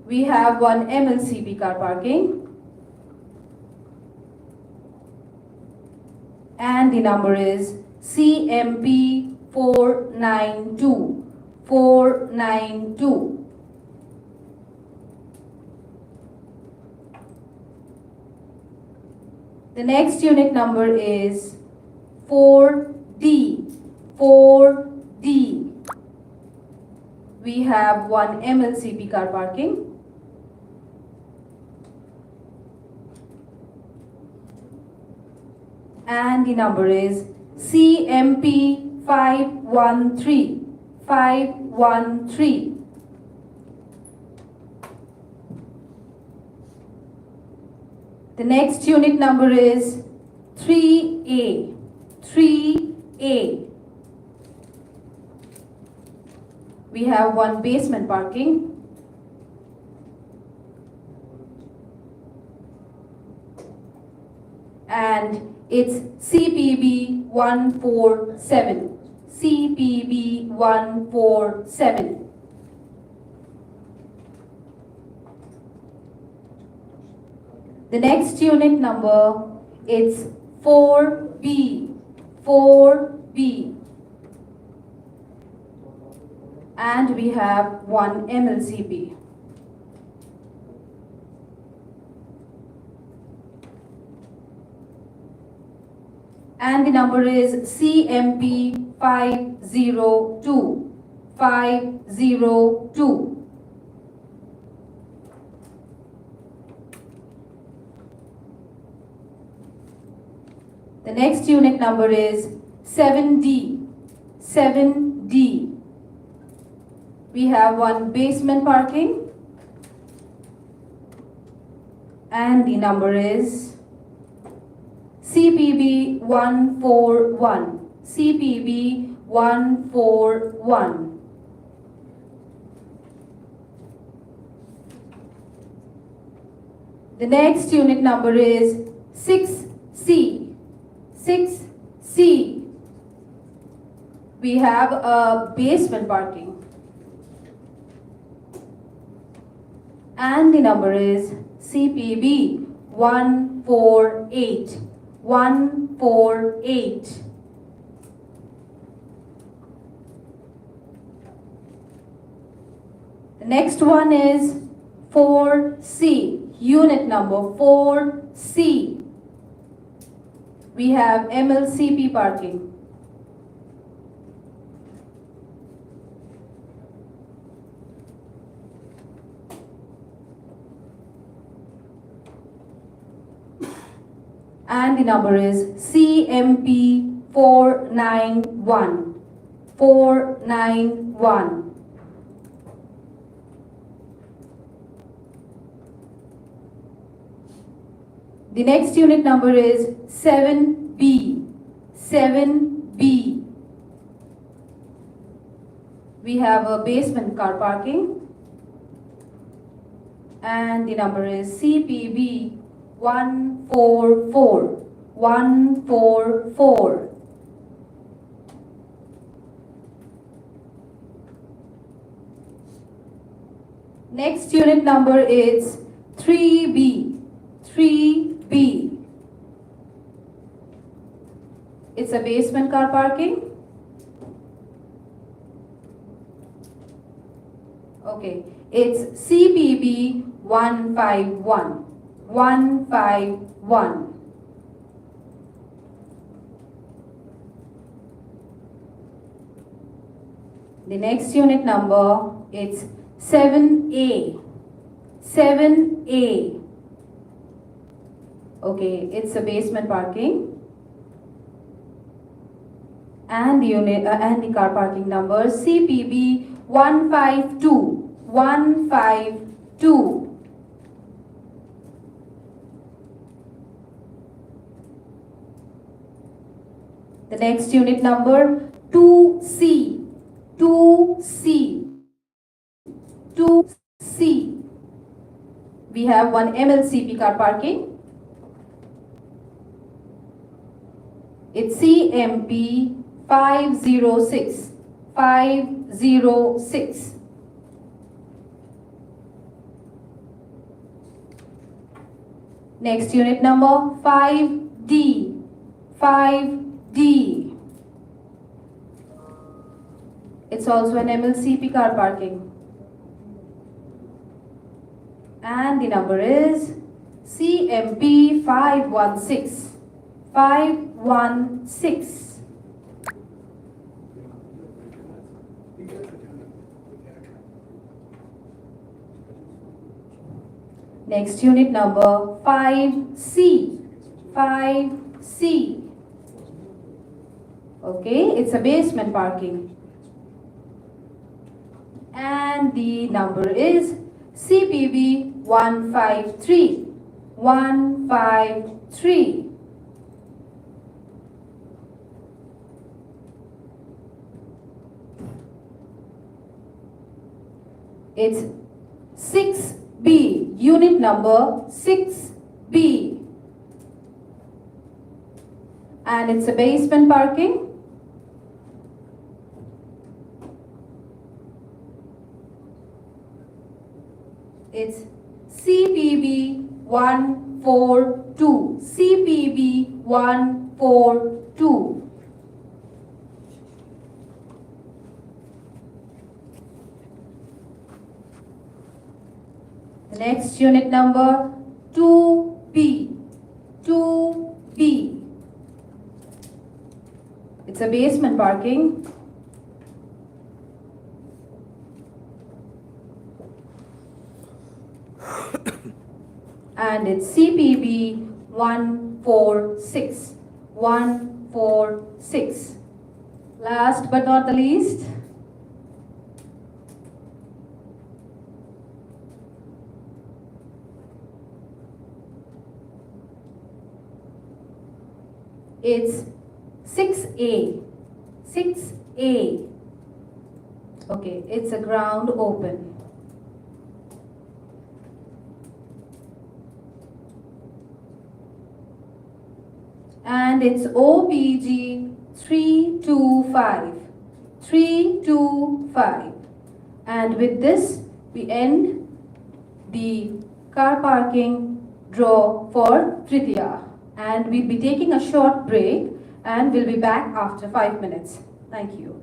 We have one MLCP car parking. And the number is CMP 492. 492. The next unit number is 4D. 4D. We have one MLCP car parking. And the number is CMP 513. 513. The next unit number is 3A. 3A. We have one basement parking. And it's CPB 147. CPB 147. The next unit number, it's 4B. 4B. And we have one MLCP. And the number is CMP 502. 502. The next unit number is 7D. 7D. We have one basement parking. And the number is CPB 141. CPB 141. The next unit number is 6C. 6C. We have a basement parking. And the number is CPB 148. 148. The next one is 4C. Unit number 4C. We have MLCP parking. And the number is CMP 491. 491. The next unit number is 7B. 7B. We have a basement car parking. And the number is CPB 144. 144. Next unit number is 3B. 3B. It's a basement car parking. Okay, it's CPB 151. 151. The next unit number, it's 7A. 7A. Okay, it's a basement parking. And the unit and the car parking number CPB 152. 152. The next unit number 2C. 2C. 2C. We have one MLCP car parking. It's CMP 506. 506. Next unit number 5D. 5D. It's also an MLCP car parking. And the number is CMP 516. 516. Next unit number 5C. 5C. Okay, it's a basement parking. And the number is CPB 153. 153. It's 6B, unit number 6B. And it's a basement parking. It's CPB 142. CPB 142. The next unit number 2B. 2B. It's a basement parking. And it's CPB 146. 146. Last but not the least, it's 6A. 6A. Okay, it's a ground open. And it's OPG 325. 325. And with this, we end the car parking draw for Tria. And we'll be taking a short break and we'll be back after 5 minutes. Thank you.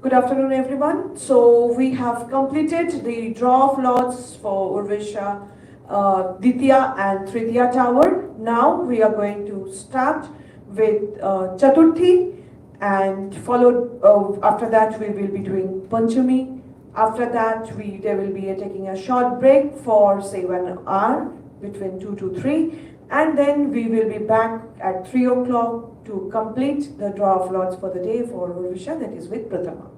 Good afternoon, everyone. So we have completed the draw of lots for Urvisha, Ditya and Tria tower. Now we are going to start with Chaturti, and followed after that we will be doing Panchami. After that there will be taking a short break for say 1 hour between 2 to 3, and then we will be back at 3 o'clock to complete the draw of lots for the day for Urvisha, that is with Prathama.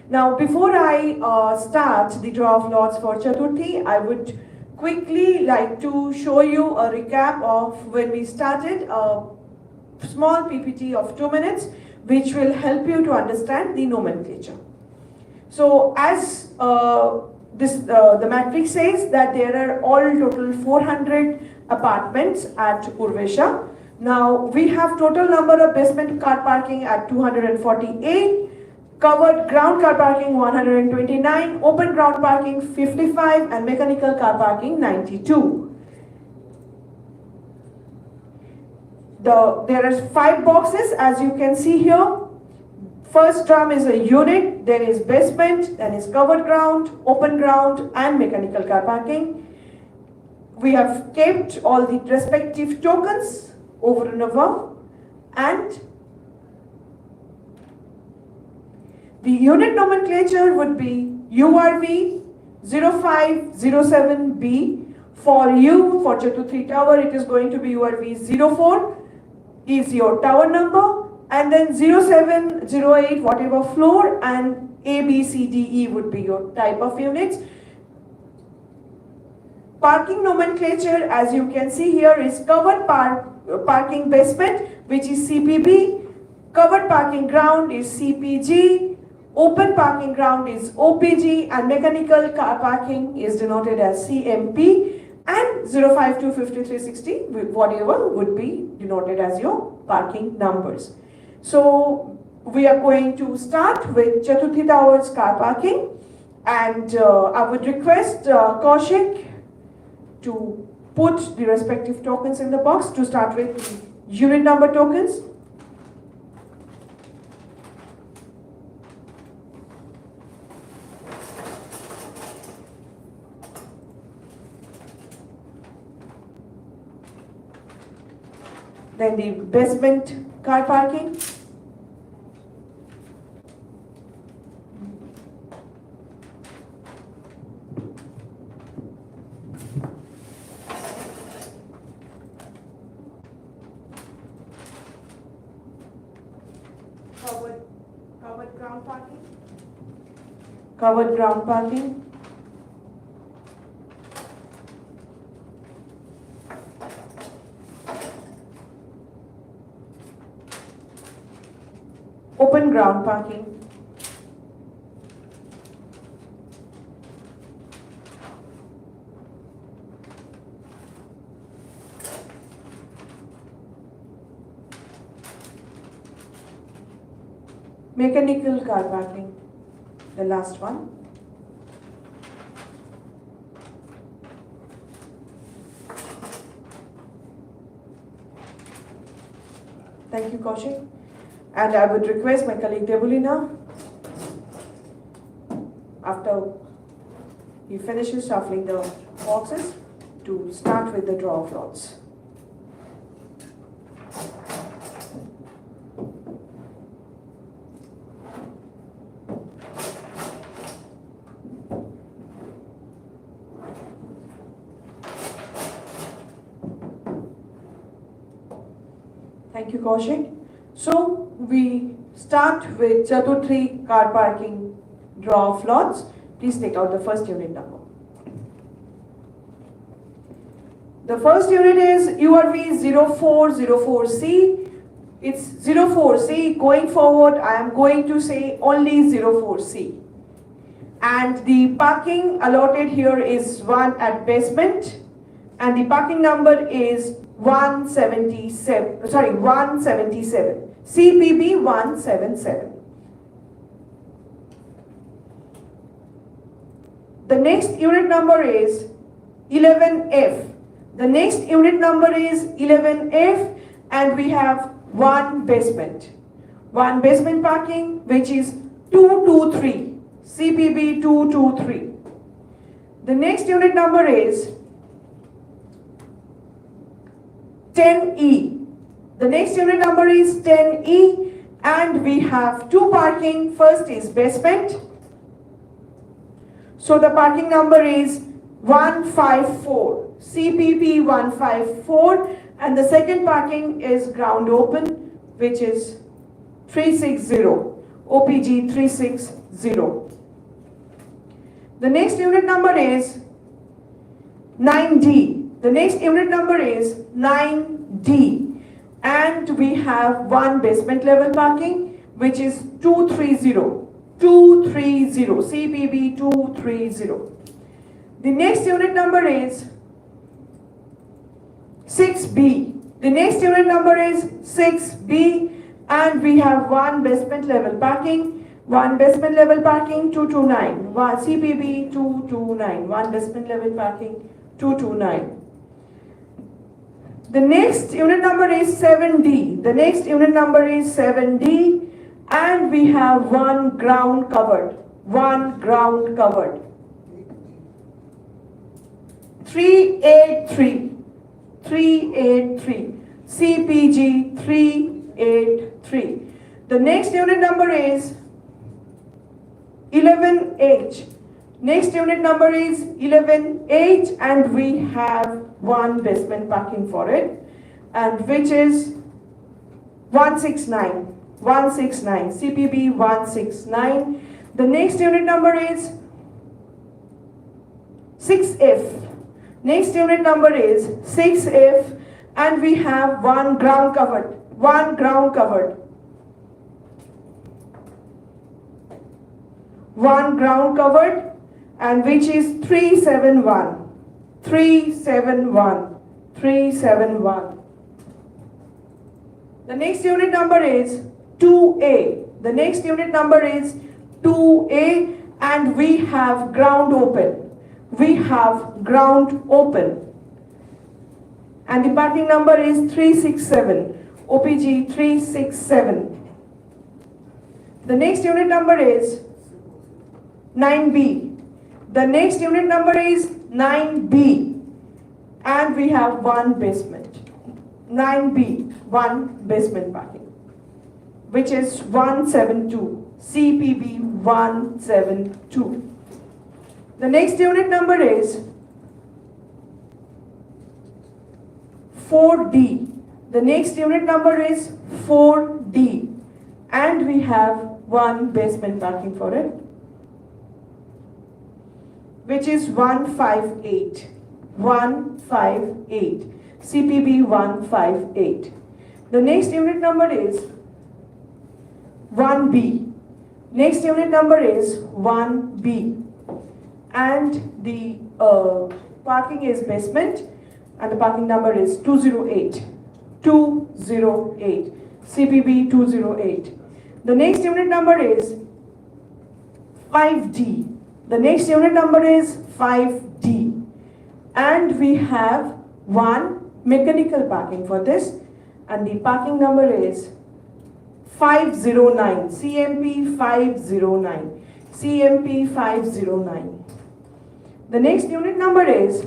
Now, before I start the draw of lots for Chaturthi, I would quickly like to show you a recap of when we started, a small PPT of 2 minutes, which will help you to understand the nomenclature. So, as the matrix says that there are all total 400 apartments at Urvisha. Now, we have total number of basement car parking at 248. Covered ground car parking 129, open ground parking 55, and mechanical car parking 92. There are 5 boxes as you can see here. First drum is a unit, then is basement, then is covered ground, open ground, and mechanical car parking. We have kept all the respective tokens over and above, and the unit nomenclature would be URV 0507B. For you, for Chaturthi tower, it is going to be URV 04 is your tower number, and then 0708 whatever floor, and A, B, C, D, E would be your type of units. Parking nomenclature, as you can see here, is covered parking basement, which is CPB, covered parking ground is CPG, open parking ground is OPG, and mechanical car parking is denoted as CMP, and 0525360 whatever would be denoted as your parking numbers. So we are going to start with Chaturthi Towers car parking, and I would request Kaushik to put the respective tokens in the box to start with the unit number tokens. Then the basement car parking. Covered ground parking. Covered ground parking. Open ground parking. Mechanical car parking, the last one. Thank you, Kaushik. And I would request my colleague Debulina, after he finishes shuffling the boxes, to start with the draw of lots. Thank you, Kaushik. So we start with Chaturthi car parking draw of lots. Please take out the first unit number. The first unit is URV 0404C. It's 04C. Going forward, I am going to say only 04C. And the parking allotted here is 1 at basement, and the parking number is 177. CPB 177. The next unit number is 11F. The next unit number is 11F, and we have 1 basement. 1 basement parking, which is 223. CPB 223. The next unit number is 10E. The next unit number is 10E, and we have two parking. First is basement. So the parking number is 154. CPP 154, and the second parking is ground open, which is 360. OPG 360. The next unit number is 9D. The next unit number is 9D, and we have one basement level parking, which is 230. 230. CPB 230. The next unit number is 6B. The next unit number is 6B, and we have one basement level parking. One basement level parking 229. One CPB 229. One basement level parking 229. The next unit number is 7D. The next unit number is 7D, and we have one ground covered. One ground covered. 383. 383. CPG 383. The next unit number is 11H. Next unit number is 11H, and we have one basement parking for it, and which is 169. 169. CPB 169. The next unit number is 6F. Next unit number is 6F, and we have one ground covered. One ground covered. One ground covered, and which is 371. 371. 371. The next unit number is 2A. The next unit number is 2A, and we have ground open. We have ground open. And the parking number is 367. OPG 367. The next unit number is 9B. The next unit number is 9B, and we have one basement. 9B, one basement parking, which is 172. CPB 172. The next unit number is 4D. The next unit number is 4D, and we have one basement parking for it, which is 158. 158. CPB 158. The next unit number is 1B. Next unit number is 1B. And the parking is basement, and the parking number is 208. 208. CPB 208. The next unit number is 5D. The next unit number is 5D, and we have one mechanical parking for this, and the parking number is 509. CMP 509. CMP 509. The next unit number is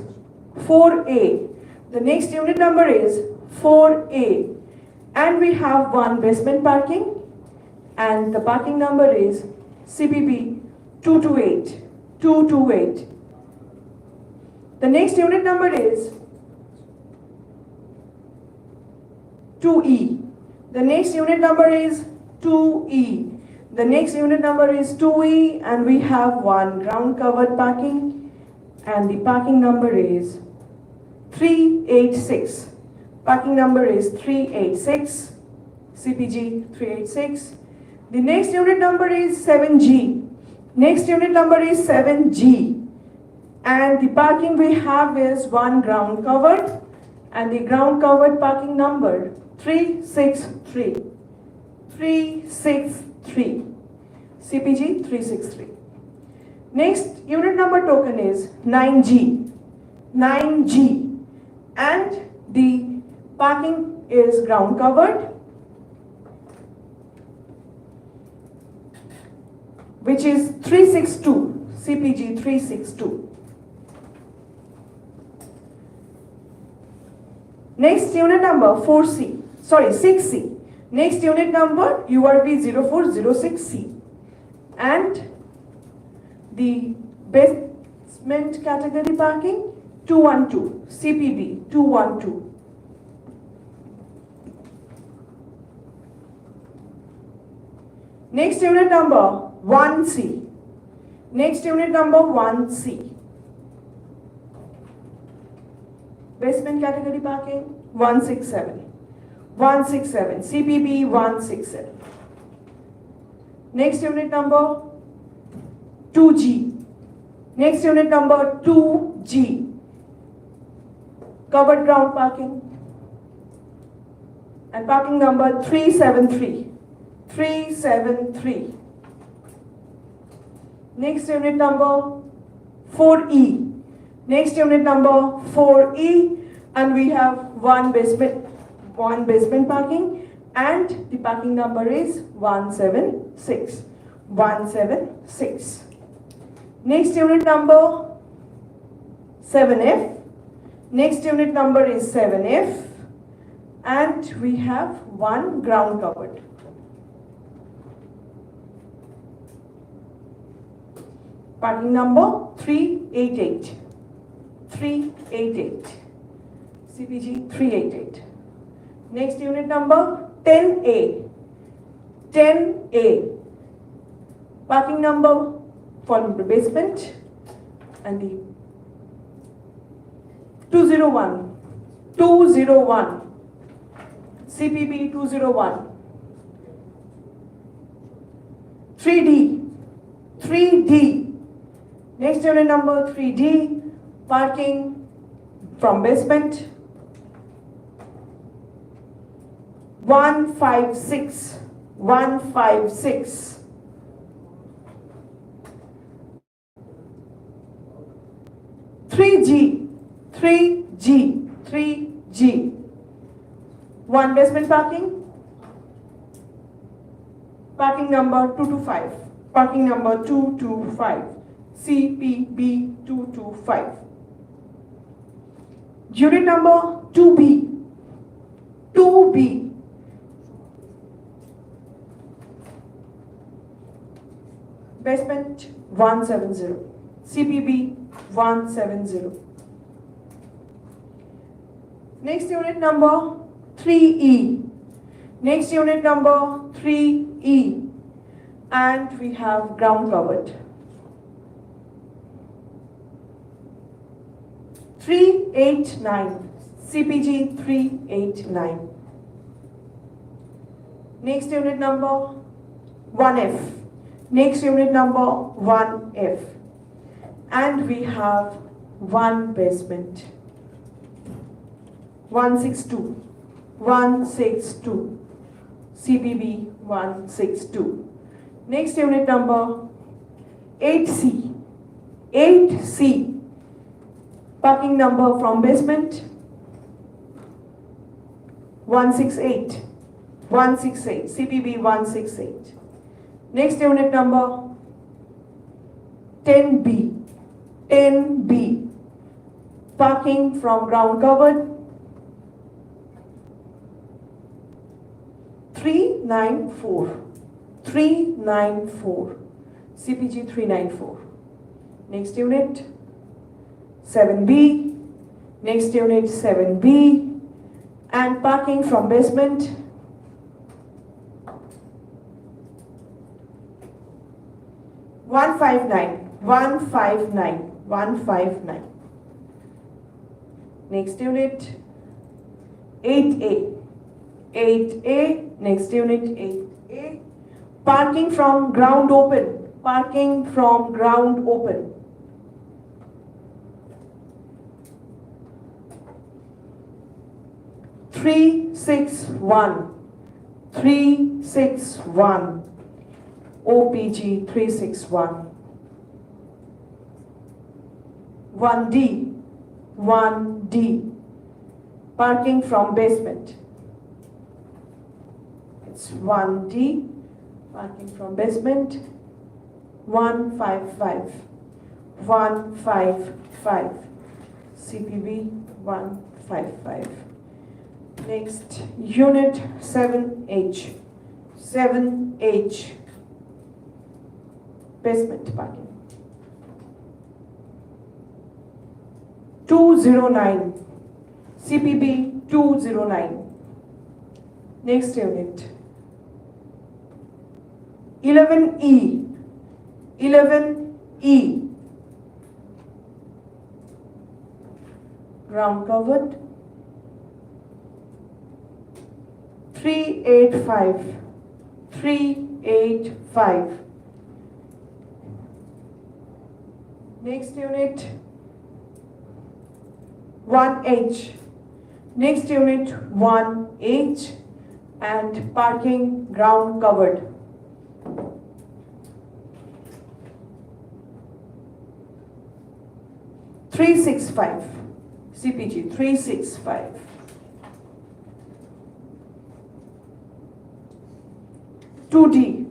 4A. The next unit number is 4A, and we have one basement parking, and the parking number is CPB 228. 228. The next unit number is 2E. The next unit number is 2E. The next unit number is 2E, and we have one ground covered parking, and the parking number is 386. Parking number is 386. CPG 386. The next unit number is 7G. Next unit number is 7G, and the parking we have is one ground covered, and the ground covered parking number 363. 363. CPG 363. Next unit number token is 9G. 9G, and the parking is ground covered, which is 362, CPG 362. Next unit number 6C. Next unit number URV 0406C. And the basement category parking 212, CPB 212. Next unit number 1C. Next unit number 1C. Basement category parking 167. 167. CPB 167. Next unit number 2G. Next unit number 2G. Covered ground parking. And parking number 373. 373. Next unit number 4E. Next unit number 4E, and we have one basement parking, and the parking number is 176. 176. Next unit number 7F. Next unit number is 7F, and we have one ground covered. Parking number 388. 388. CPG 388. Next unit number 10A. 10A. Parking number for the basement and the 201. 201. CPB 201. 3D. 3D. Next unit number 3D, parking from basement 156. 156. Three G. One basement parking. Parking number 225. Parking number 225. CPB 225. Unit number 2B. 2B. Basement 170. CPB 170. Next unit number 3E. Next unit number 3E. And we have ground covered. 389. CPG 389. Next unit number 1F. Next unit number 1F. And we have one basement. 162. 162. CPB 162. Next unit number 8C. 8C. Parking number from basement 168. 168. CPB 168. Next unit number 10B. 10B. Parking from ground covered 394. 394. CPG 394. Next unit 7B. Next unit 7B. And parking from basement 159. 159. 159. Next unit 8A. 8A. Next unit 8A. Parking from ground open. Parking from ground open. 361. 361. OPG 361. 1D. 1D. Parking from basement. It's 1D. Parking from basement. 155, 155, CPB 155. Next, unit 7H, 7H, basement parking. 209, CPB 209. Next unit, 11E, 11E, ground covered. 385, 385. Next unit, 1H. Next unit, 1H, and parking ground covered. 365, CPG 365. Two D,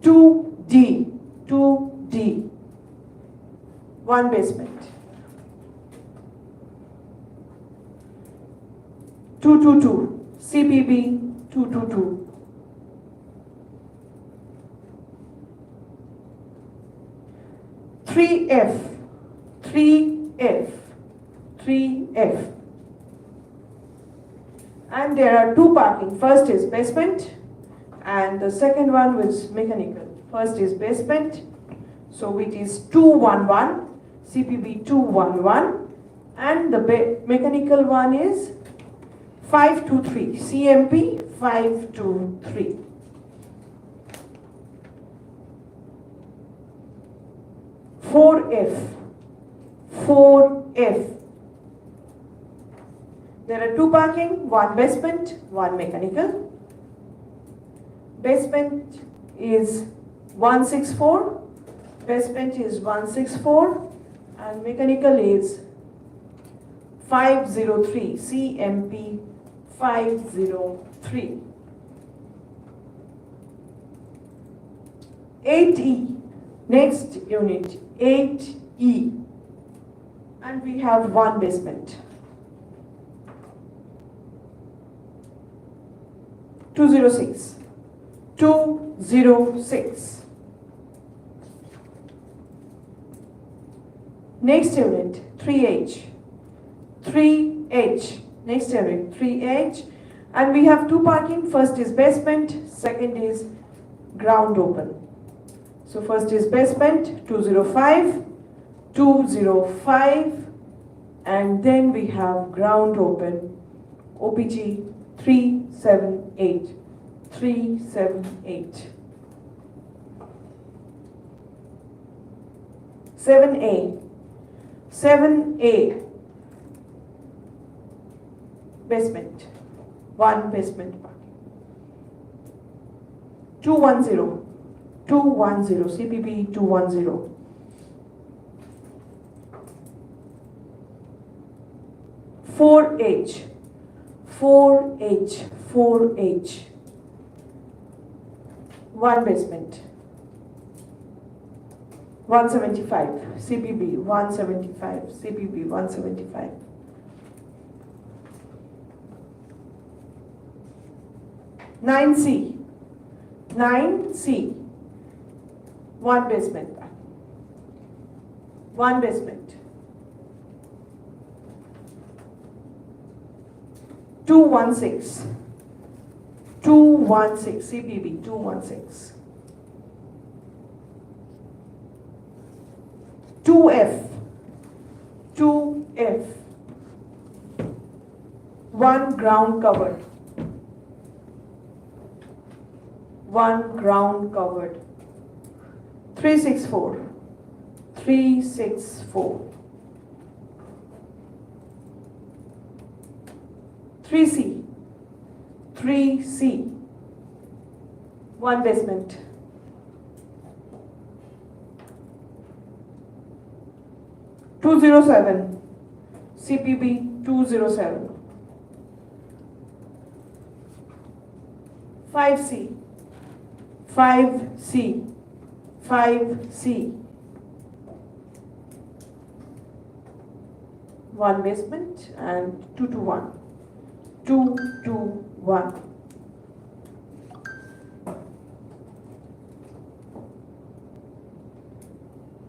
2D, 2D, one basement. 222, CPB 222. Three F, 3F, 3F. And there are two parking. First is basement, and the second one was mechanical. First is basement, so it is 211, CPB 211, and the mechanical one is 523, CMP 523. Four F. There are two parking, one basement, one mechanical. Basement is 164, basement is 164, and mechanical is 503, CMP 503. 8E, next unit, 8E, and we have one basement. 206, 206. Next unit, 3H, 3H, next unit, 3H, and we have two parking. First is basement, second is ground open. So first is basement, 205, 205, and then we have ground open, OPG 378, 378. 7A, 7A, basement, one basement parking. 210, 210, CPB 210. 4H, 4H, 4H, one basement. 175, CPB 175, CPB 175. 9C, 9C, one basement. One basement. 216, 216, CPB 216. 2F, 2F, one ground covered. One ground covered. 364, 364. 3C, 3C, one basement. 207, CPB 207. 5C, 5C, 5C. One basement and 221. 221.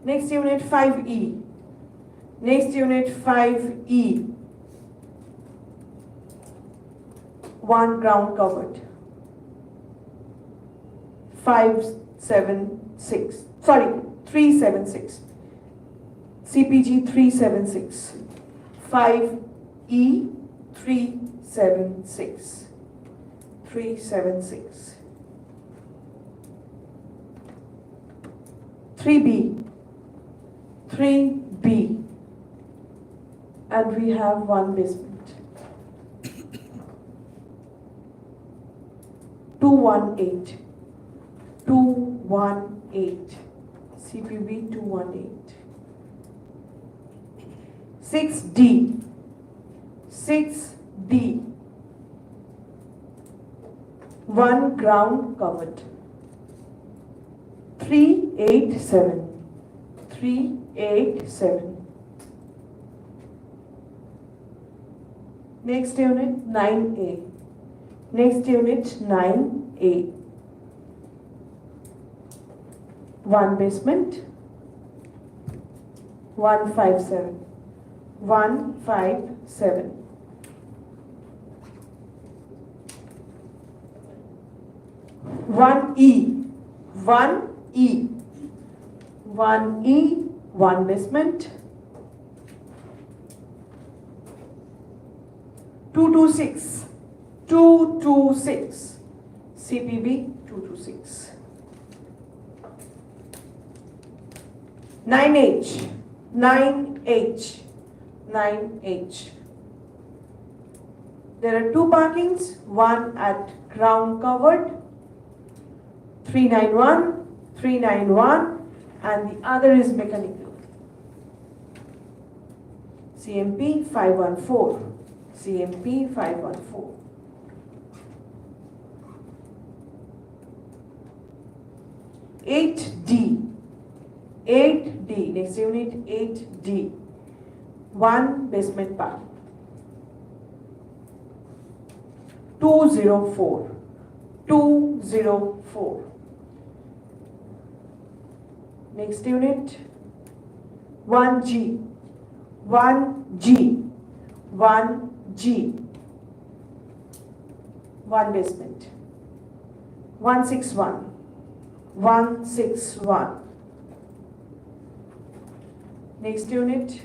Next unit 5E. Next unit 5E. One ground covered. 576. Sorry, 376. CPG 376. 5E 376. 376. 3B. 3B. And we have one basement. 218. 218. CPB 218. 6D. 6D. One ground covered. 387. 387. Next unit 9A. Next unit 9A. One basement. 157. 157. One E. 1E. 1E. One basement. 226. 226. CPB 226. 9H. 9H. 9H. There are two parkings, one at ground covered, 391, 391, and the other is mechanical. CMP 514. CMP 514. 8D. 8D. Next unit 8D. One basement park. 204. 204. Next unit 1G. 1G. 1G. One basement. 161. 161. Next unit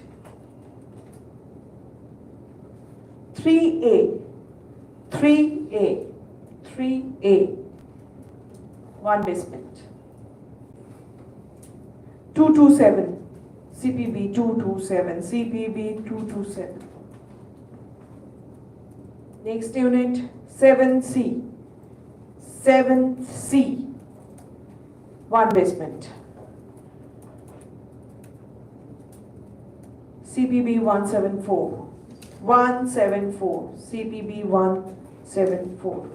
3A. 3A. 3A. One basement. 227. CPB 227. CPB 227. Next unit 7C. 7C. One basement. CPB 174. 174. CPB 174.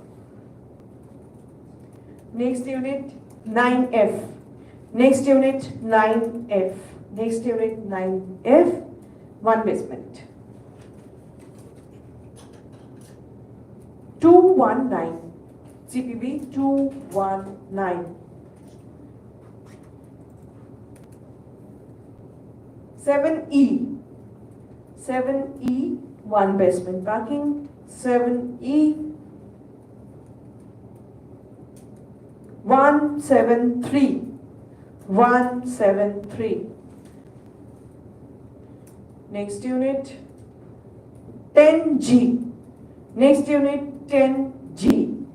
Next unit 9F. Next unit 9F. Next unit 9F. One basement. 219. CPB 219. 7E. 7E. One basement parking. 7E. 173. 173. Next unit 10G. Next unit 10G.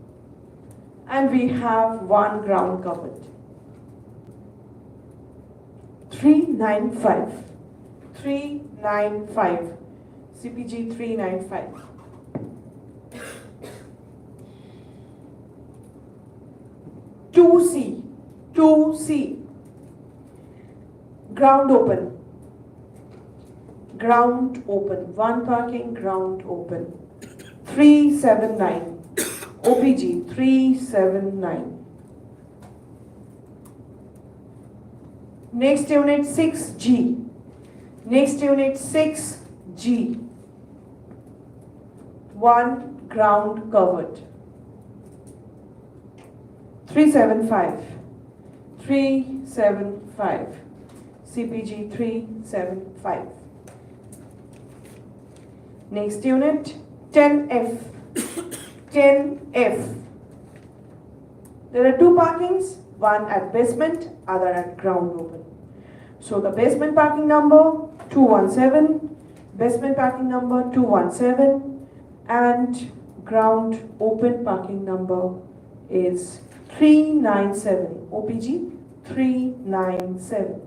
And we have one ground covered. 395. 395. CPG 395. Two C. 2C. Ground open. Ground open. One parking, ground open. 379. OPG 379. Next unit 6G. Next unit 6G. 1 ground covered. 375. 375. CPG 375. Next unit 10F. 10F. There are 2 parkings, one at basement, other at ground open. So the basement parking number 217, basement parking number 217, and ground open parking number is 397. OPG 397.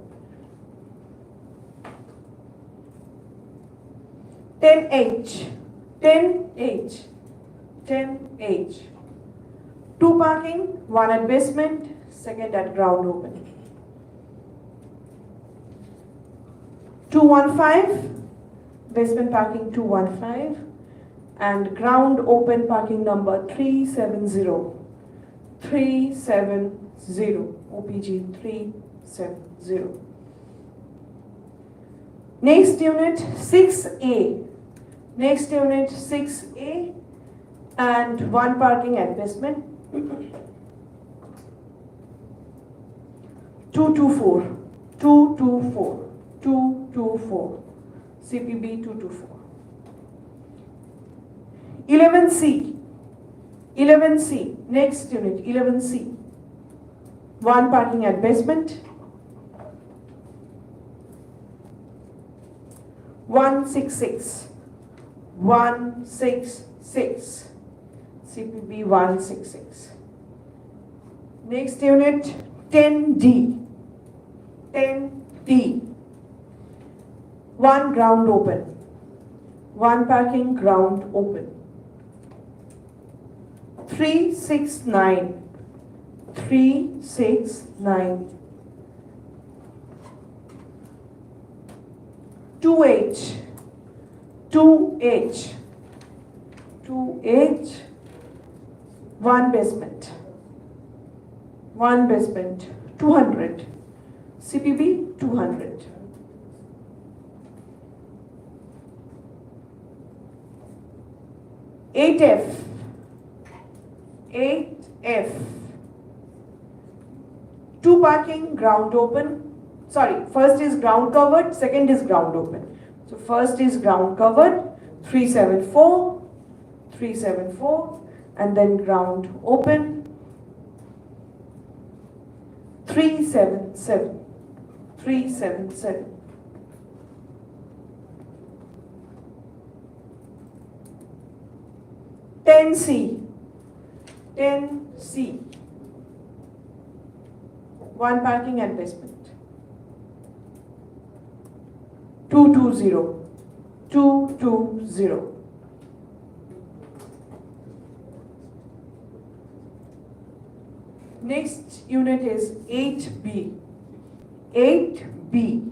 10H. 10H. 10H. 2 parking, one at basement, second at ground open. 215, basement parking 215, and ground open parking number 370. 370. OPG 370. Next unit 6A. Next unit 6A, and 1 parking at basement. 224. 224. 224. CPB 224. 11C. 11C. Next unit 11C. 1 parking at basement. 166. 166. CPB 166. Next unit 10D. 10D. 1 ground open. 1 parking ground open. 369. 369. 2H. 2H. 2H. 1 basement. 1 basement. 200. CPB 200. 8F. 8F. 2 parking, ground open. Sorry, first is ground covered, second is ground open. So first is ground covered, 374, 374, and then ground open, 377, 377. C. 10C. 1 parking and basement. 220. 220. Next unit is 8B. 8B.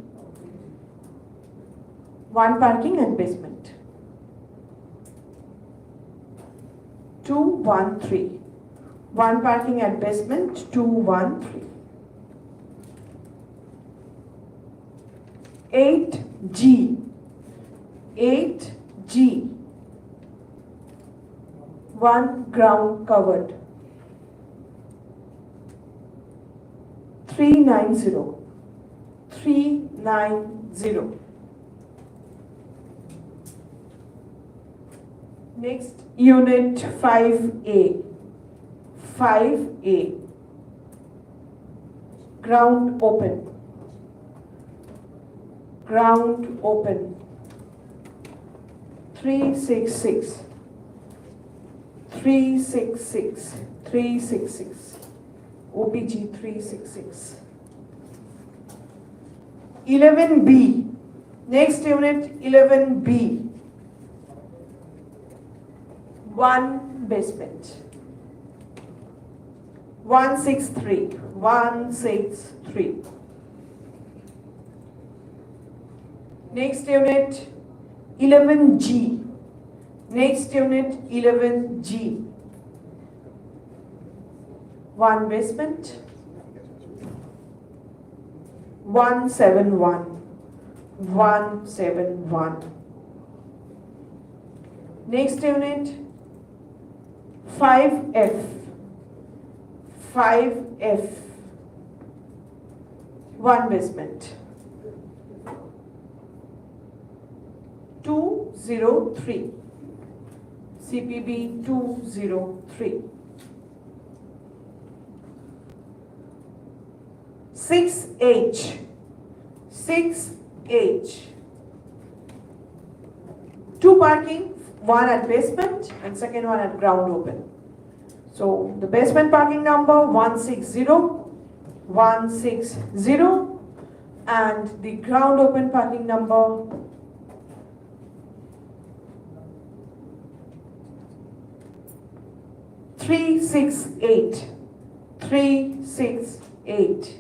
1 parking and basement. 213. 1 parking at basement, 213. 8G. 8G. 1 ground covered. 390. 390. Next unit 5A. 5A. Ground open. Ground open. 366. 366. 366. OPG 366. 11B. Next unit 11B. 1 basement. 163. 163. Next unit 11G. Next unit 11G. 1 basement. 171. 171. Next unit 5F. 5F. One basement. 203. CPB 203. 6H. 6H. Two parking, one at basement and second one at ground open. So the basement parking number 160, 160, and the ground open parking number 368, 368.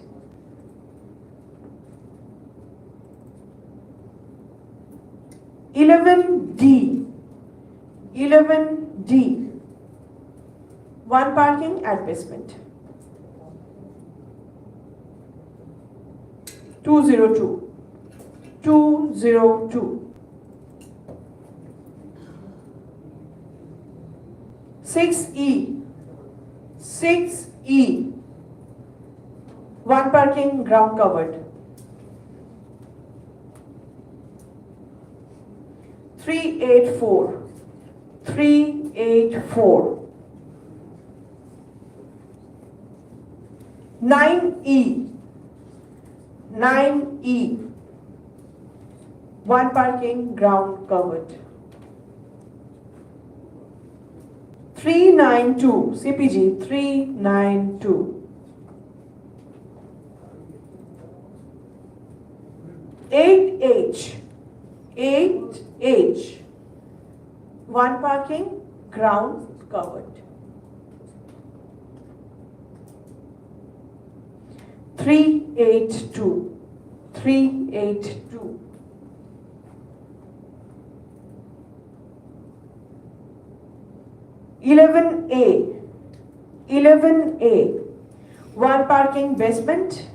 D, 11D. One parking at basement. 202, 202. 6E, 6E. One parking ground covered. 384, 384. 9E, 9E. One parking ground covered. 392, CPG 392. 8H, 8H. One parking ground covered. 382, 382. 11A, 11A. One parking basement.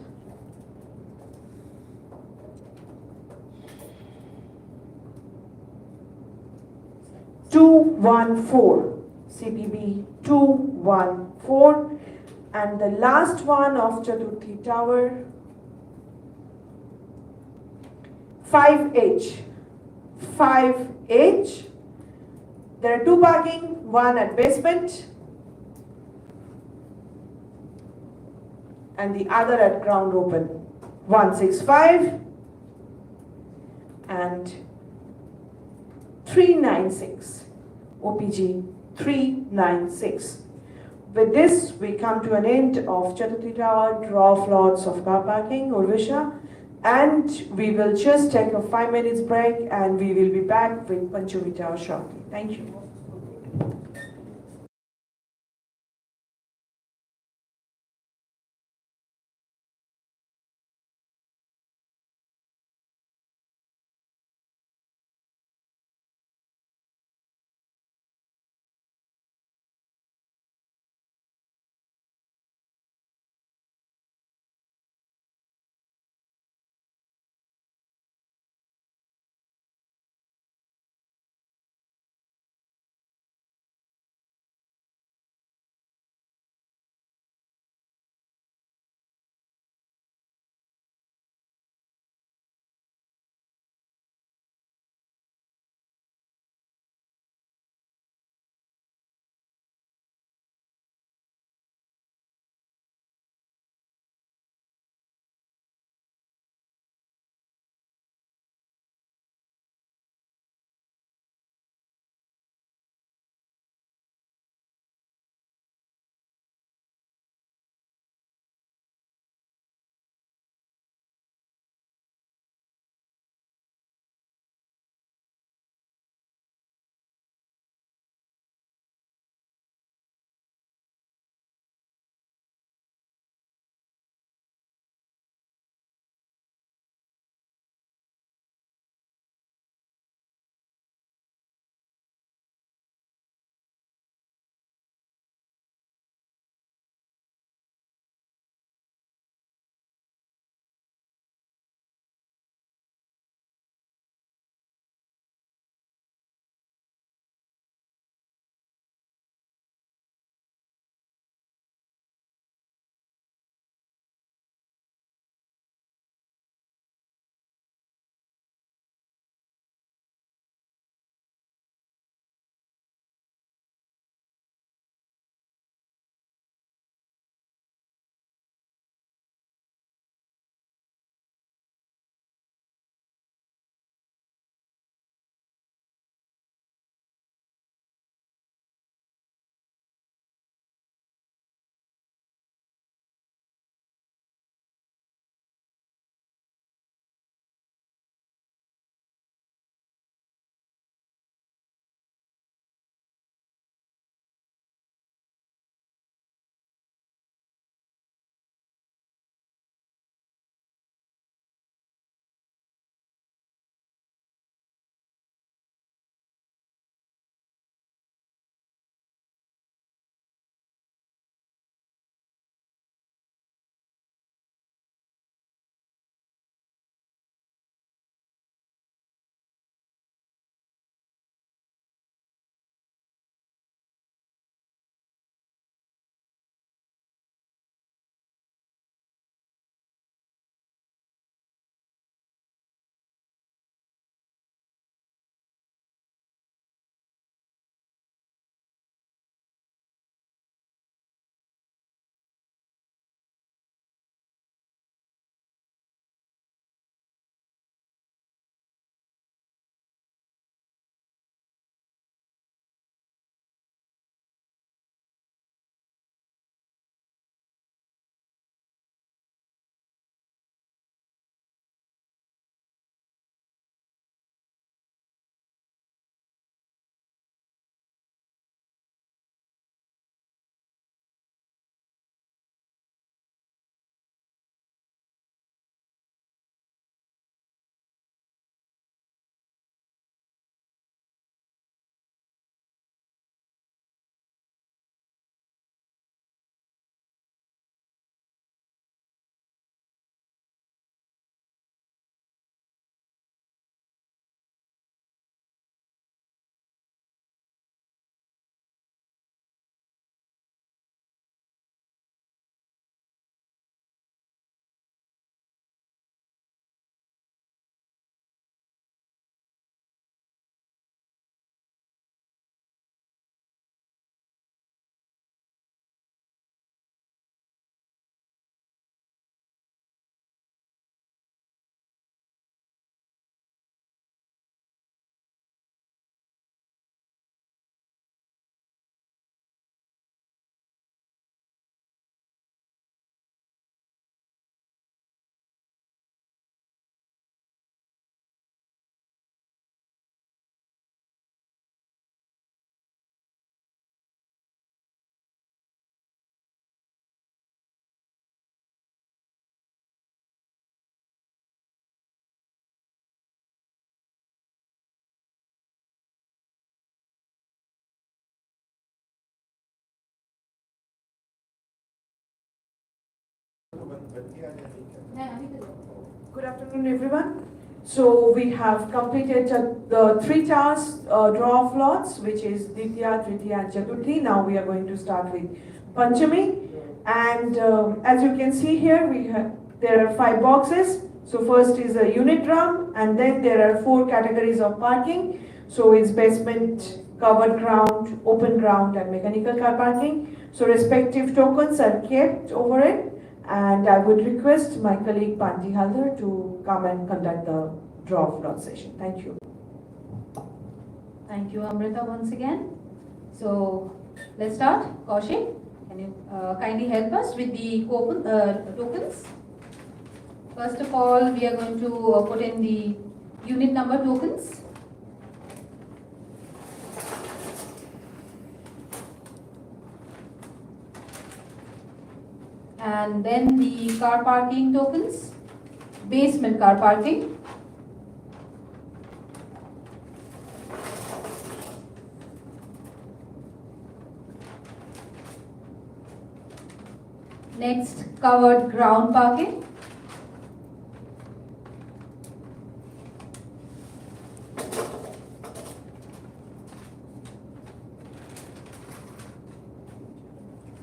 214, CPB 214, and the last one of Chaturti Tower 5H, 5H. There are two parking, one at basement and the other at ground open. 165 and 396, OPG 396. With this, we come to an end of Chaturti Tower draw of lots of car parking, Urvisha, and we will just take a 5 minutes break and we will be back with Panchami Tower shortly. Thank you. Good afternoon, everyone. So we have completed the 3 tasks draw of lots, which is Ditya, Tritiya, and Chaturti. Now we are going to start with Panchami. And as you can see here, there are 5 boxes. So first is a unit drum, and then there are 4 categories of parking. So it's basement, covered ground, open ground, and mechanical car parking. So respective tokens are kept over it. And I would request my colleague Panti Haldar to come and conduct the draw of lot session. Thank you. Thank you, Amrita, once again. So let's start. Kaushik, can you kindly help us with the tokens? First of all, we are going to put in the unit number tokens. And then the car parking tokens, basement car parking. Next, covered ground parking.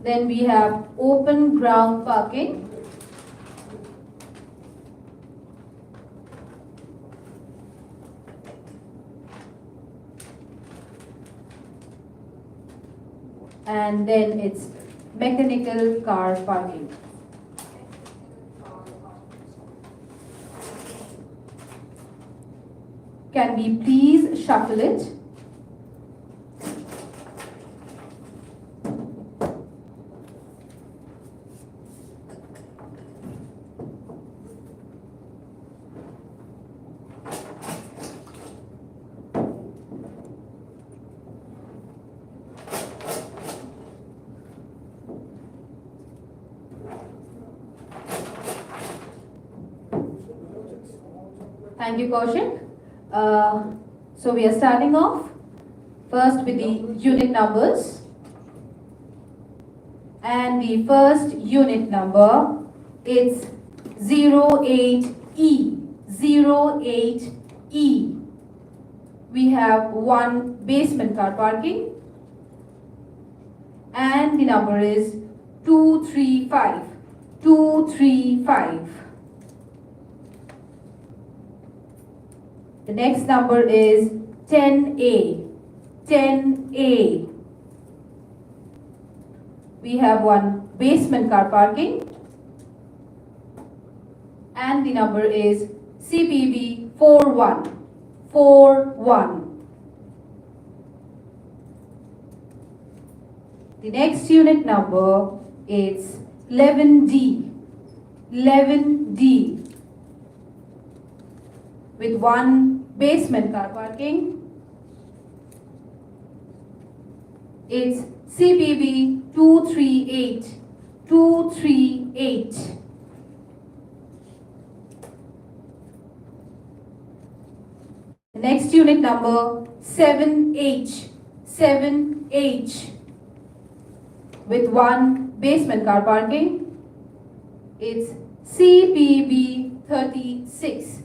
Then we have open ground parking. And then it's mechanical car parking. Can we please shuffle it? Thank you, Kaushik. So we are starting off first with the unit numbers. And the first unit number is 08E. 08E. We have 1 basement car parking. And the number is 235. 235. The next number is 10A. 10A. We have 1 basement car parking. And the number is CPB 41. 41. The next unit number is 11D. 11D. With 1 basement car parking. It's CPB 238. 238. The next unit number 7H. 7H. With 1 basement car parking. It's CPB 36.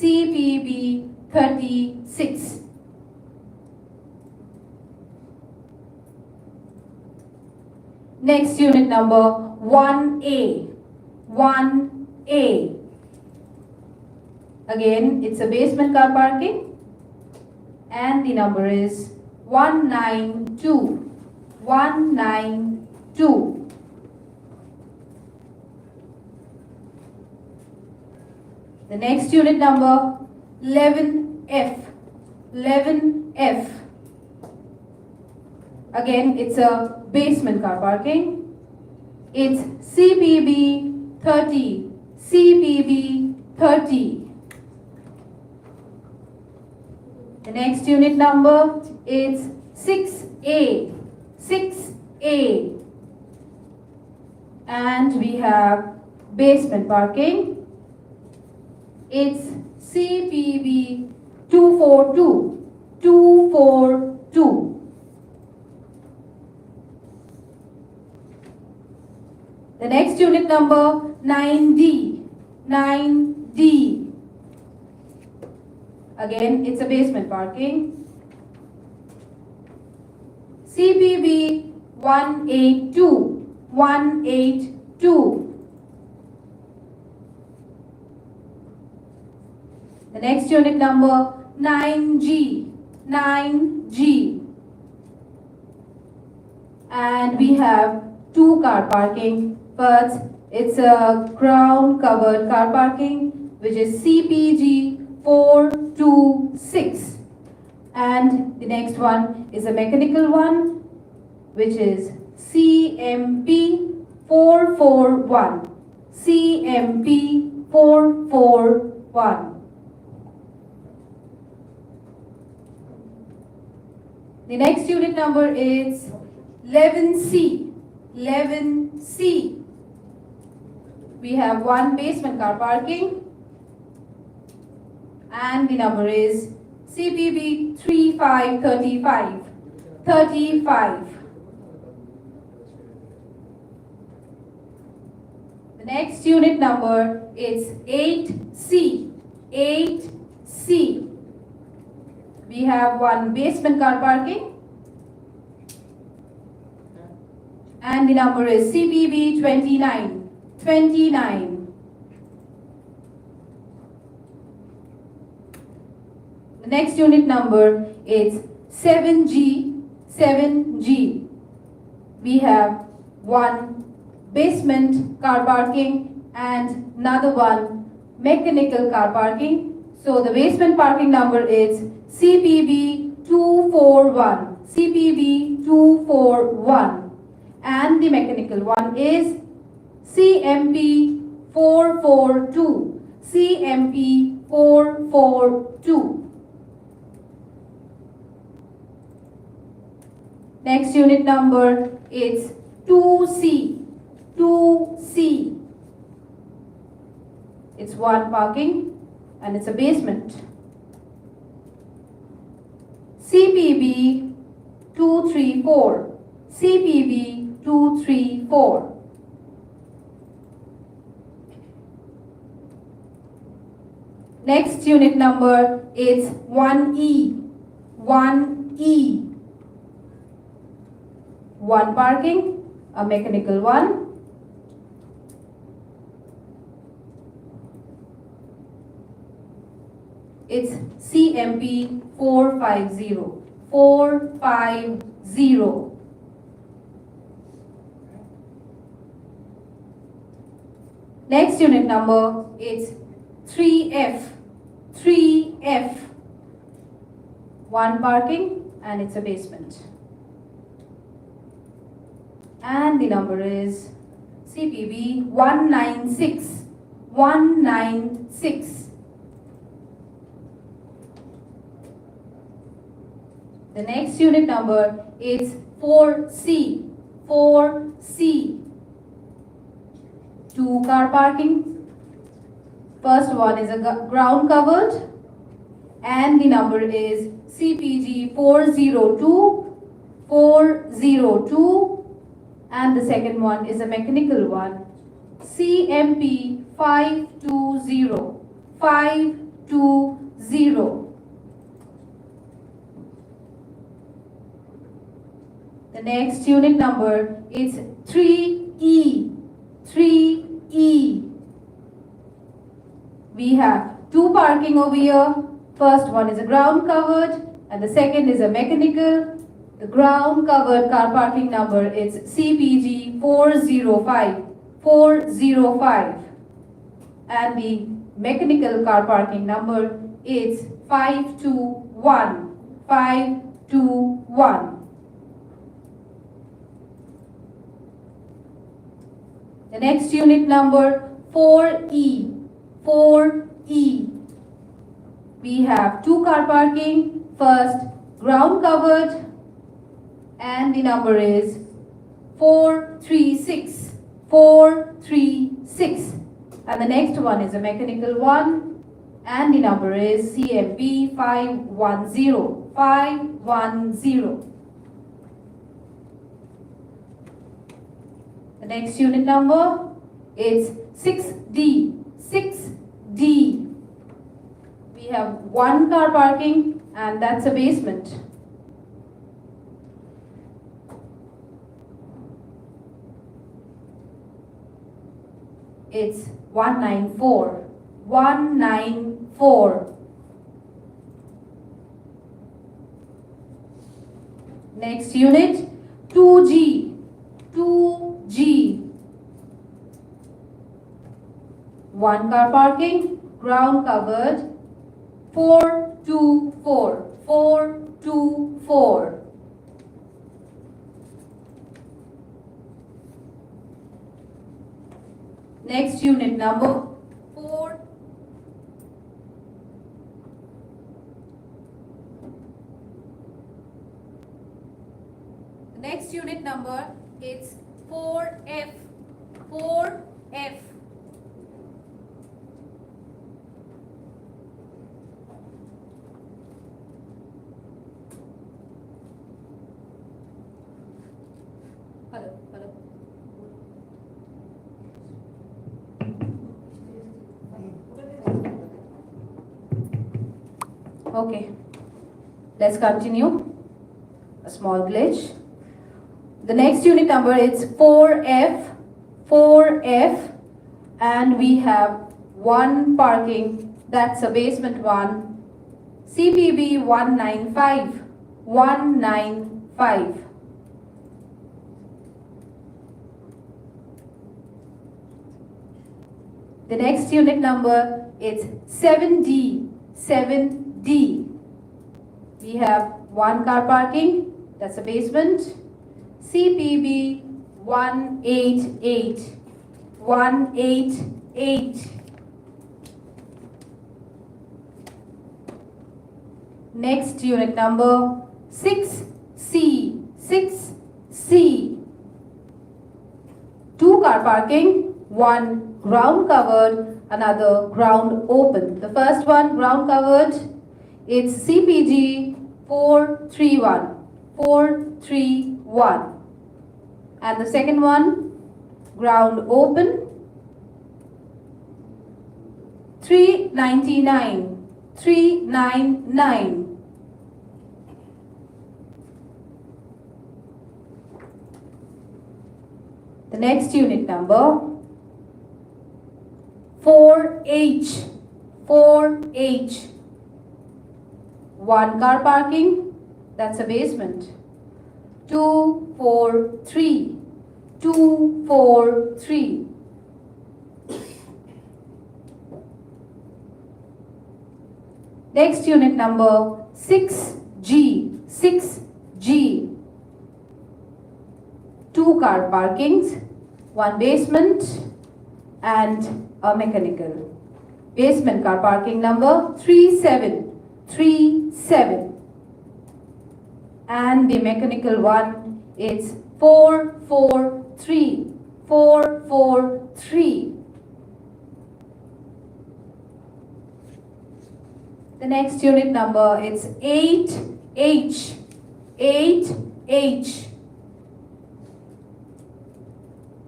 CPB 36. Next unit number 1A. 1A. Again, it's a basement car parking. And the number is 192. 192. The next unit number 11F. 11F. Again, it's a basement car parking. It's CPB 30. CPB 30. The next unit number is 6A. 6A. And we have basement parking. It's CPB 242. 242. The next unit number 9D, 9D. Again, it's a basement parking. CPB 182, 182. The next unit number 9G, 9G. And we have two car parking, but it's a ground covered car parking, which is CPG 426. And the next one is a mechanical one, which is CMP 441. CMP 441. The next unit number is 11C. 11C. We have one basement car parking, and the number is CPB 3535. 35. The next unit number is 8C. 8C. We have one basement car parking, and the number is CPB 29. 29. The next unit number is 7G. 7G. We have one basement car parking and another one mechanical car parking. So the basement parking number is CPB 241. CPB 241. And the mechanical one is CMP 442. CMP 442. Next unit number is 2C. 2C. It's one parking and it's a basement. CPB 234. CPB 234. Next unit number is 1E. 1E. One parking, a mechanical one. It's CMP 450. 450. Next unit number is 3F. 3F. One parking and it's a basement. And the number is CPB 196. 196. The next unit number is 4C. 4C. Two car parking. First one is a ground covered, and the number is CPG 402. 402. And the second one is a mechanical one, CMP 520. 520. The next unit number is 3E. 3E. We have two parking over here. First one is a ground covered and the second is a mechanical. The ground covered car parking number is CPG 405. 405. And the mechanical car parking number is 521. 521. The next unit number 4E. 4E. We have two car parking. First ground covered and the number is 436. 436. And the next one is a mechanical one and the number is CMP 510. 510. The next unit number is 6D. 6D. We have one car parking and that's a basement. It's 194. 194. Next unit, 2G. 2G. One car parking, ground covered, 424. 424. Next unit number 4. Next unit number, it's 4F. 4F. Hello, hello. Okay, let's continue. A small glitch. The next unit number is 4F. 4F, and we have one parking, that's a basement one. CPB 195. 195. The next unit number is 7D. 7D. We have one car parking, that's a basement. CPB 188. 188. Next unit number 6C. 6C. Two car parking, one ground covered, another ground open. The first one ground covered, it's CPG 431. 431. And the second one, ground open, 399. 399. The next unit number, 4H. 4H. One car parking, that's a basement. 243. 243. Next unit number 6G. 6G. Two car parkings, one basement and a mechanical. Basement car parking number 3737. And the mechanical one, it's 443. 443. The next unit number, it's 8H. 8H.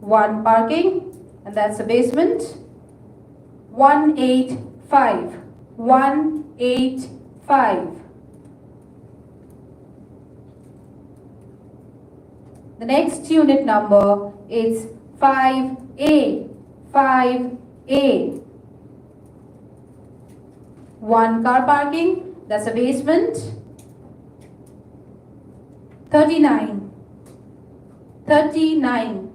One parking, and that's a basement. 185. 185. The next unit number is 5A. 5A. One car parking, that's a basement. 39. 39.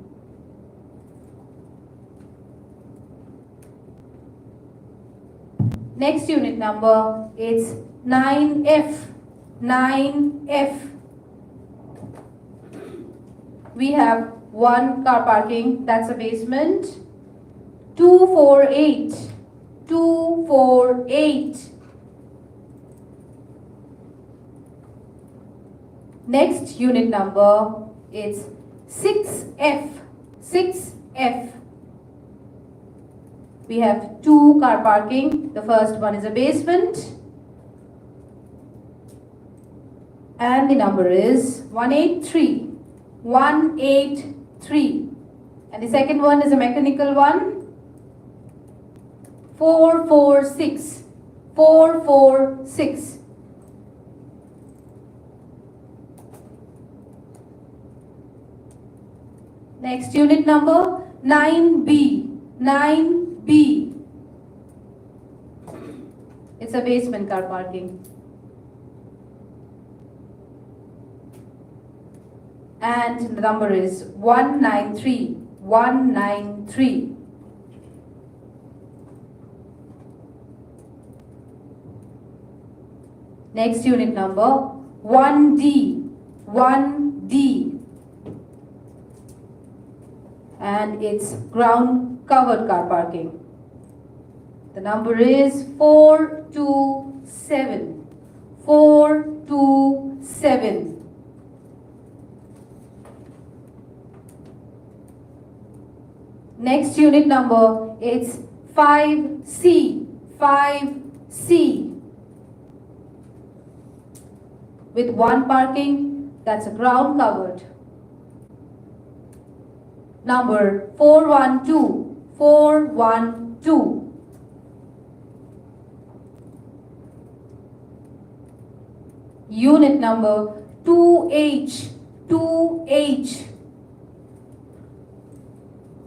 Next unit number, it's 9F. 9F. We have one car parking, that's a basement. 248. 248. Next unit number, it's 6F. 6F. We have two car parking. The first one is a basement. And the number is 183. 183. And the second one is a mechanical one. 446, 446. Next unit number 9B, 9B. It's a basement car parking. And the number is 193, 193. Next unit number 1D, 1D. And it's ground covered car parking. The number is 427, 427. Next unit number, it's 5C, 5C. With one parking, that's a ground covered. Number 412, 412. Unit number 2H, 2H.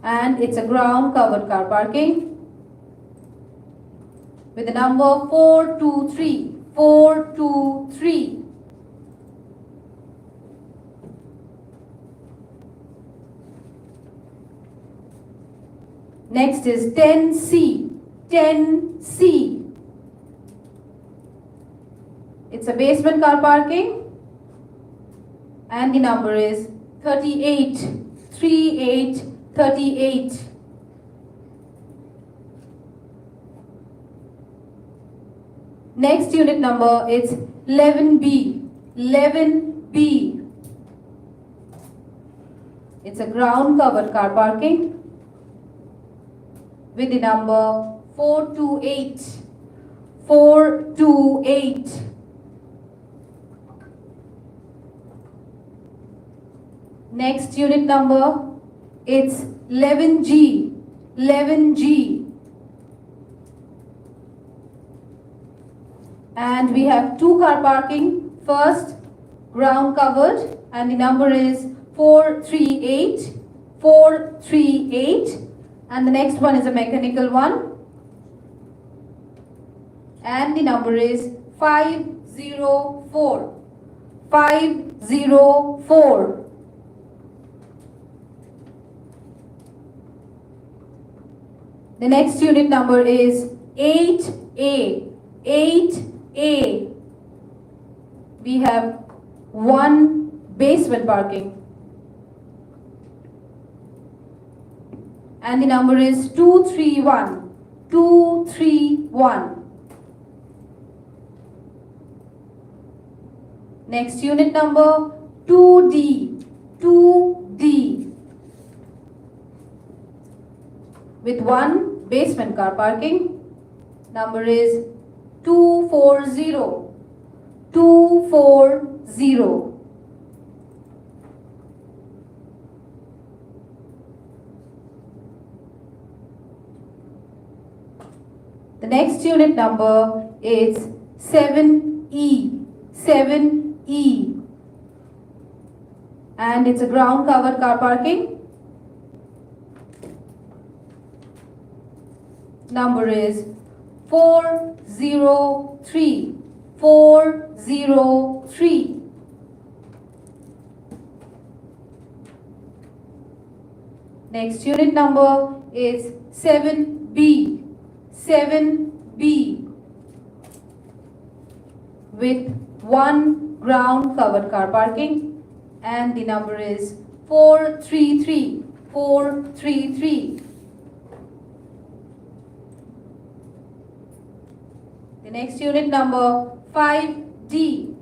And it's a ground covered car parking with the number 423, 423. Next is 10C, 10C. It's a basement car parking and the number is 38, 38, 38. Next unit number is 11B, 11B. It's a ground covered car parking with the number 428, 428. Next unit number, it's 11G, 11G. And we have two car parking. First, ground covered, and the number is 438, 438. And the next one is a mechanical one. And the number is 504, 504. The next unit number is 8A, 8A. We have one basement parking. And the number is 231, 231. Next unit number 2D, 2D. With one basement car parking. Number is 240, 240. The next unit number is 7E, 7E. And it's a ground covered car parking. Number is 403, 403. Next unit number is 7B, 7B. With one ground covered car parking, and the number is 433, 433. The next unit number 5D,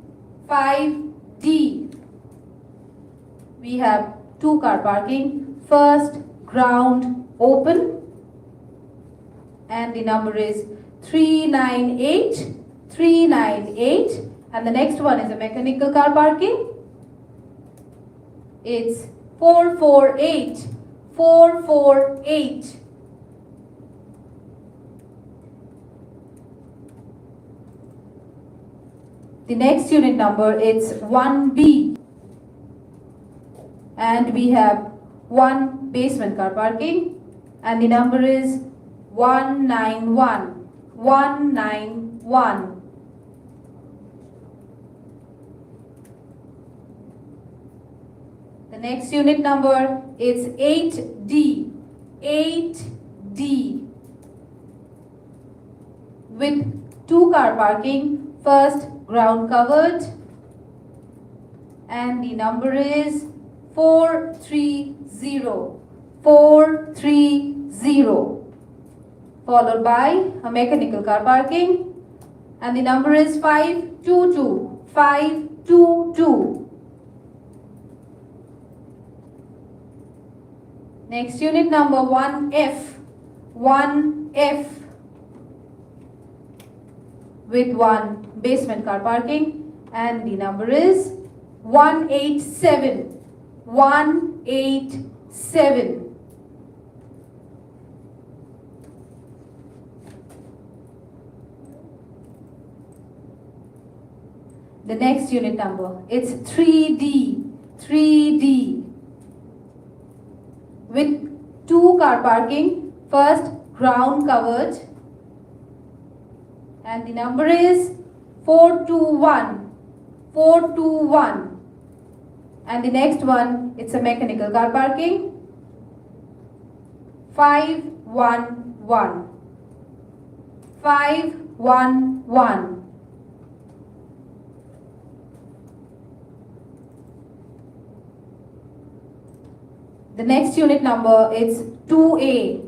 5D. We have two car parking. First, ground open, and the number is 398, 398. And the next one is a mechanical car parking. It's 448, 448. The next unit number it's 1B. And we have one basement car parking. And the number is 191. 191. The next unit number is 8D. 8D. With two car parking. First ground covered. And the number is 430. 430. Followed by a mechanical car parking. And the number is 522. 522. Next unit number 1F. 1F. With one basement car parking. And the number is 187. 187. The next unit number, it's 3D. 3D. With two car parking. First ground covered. And the number is 421. 421. And the next one, it's a mechanical car parking. 511. 511. The next unit number is 2A.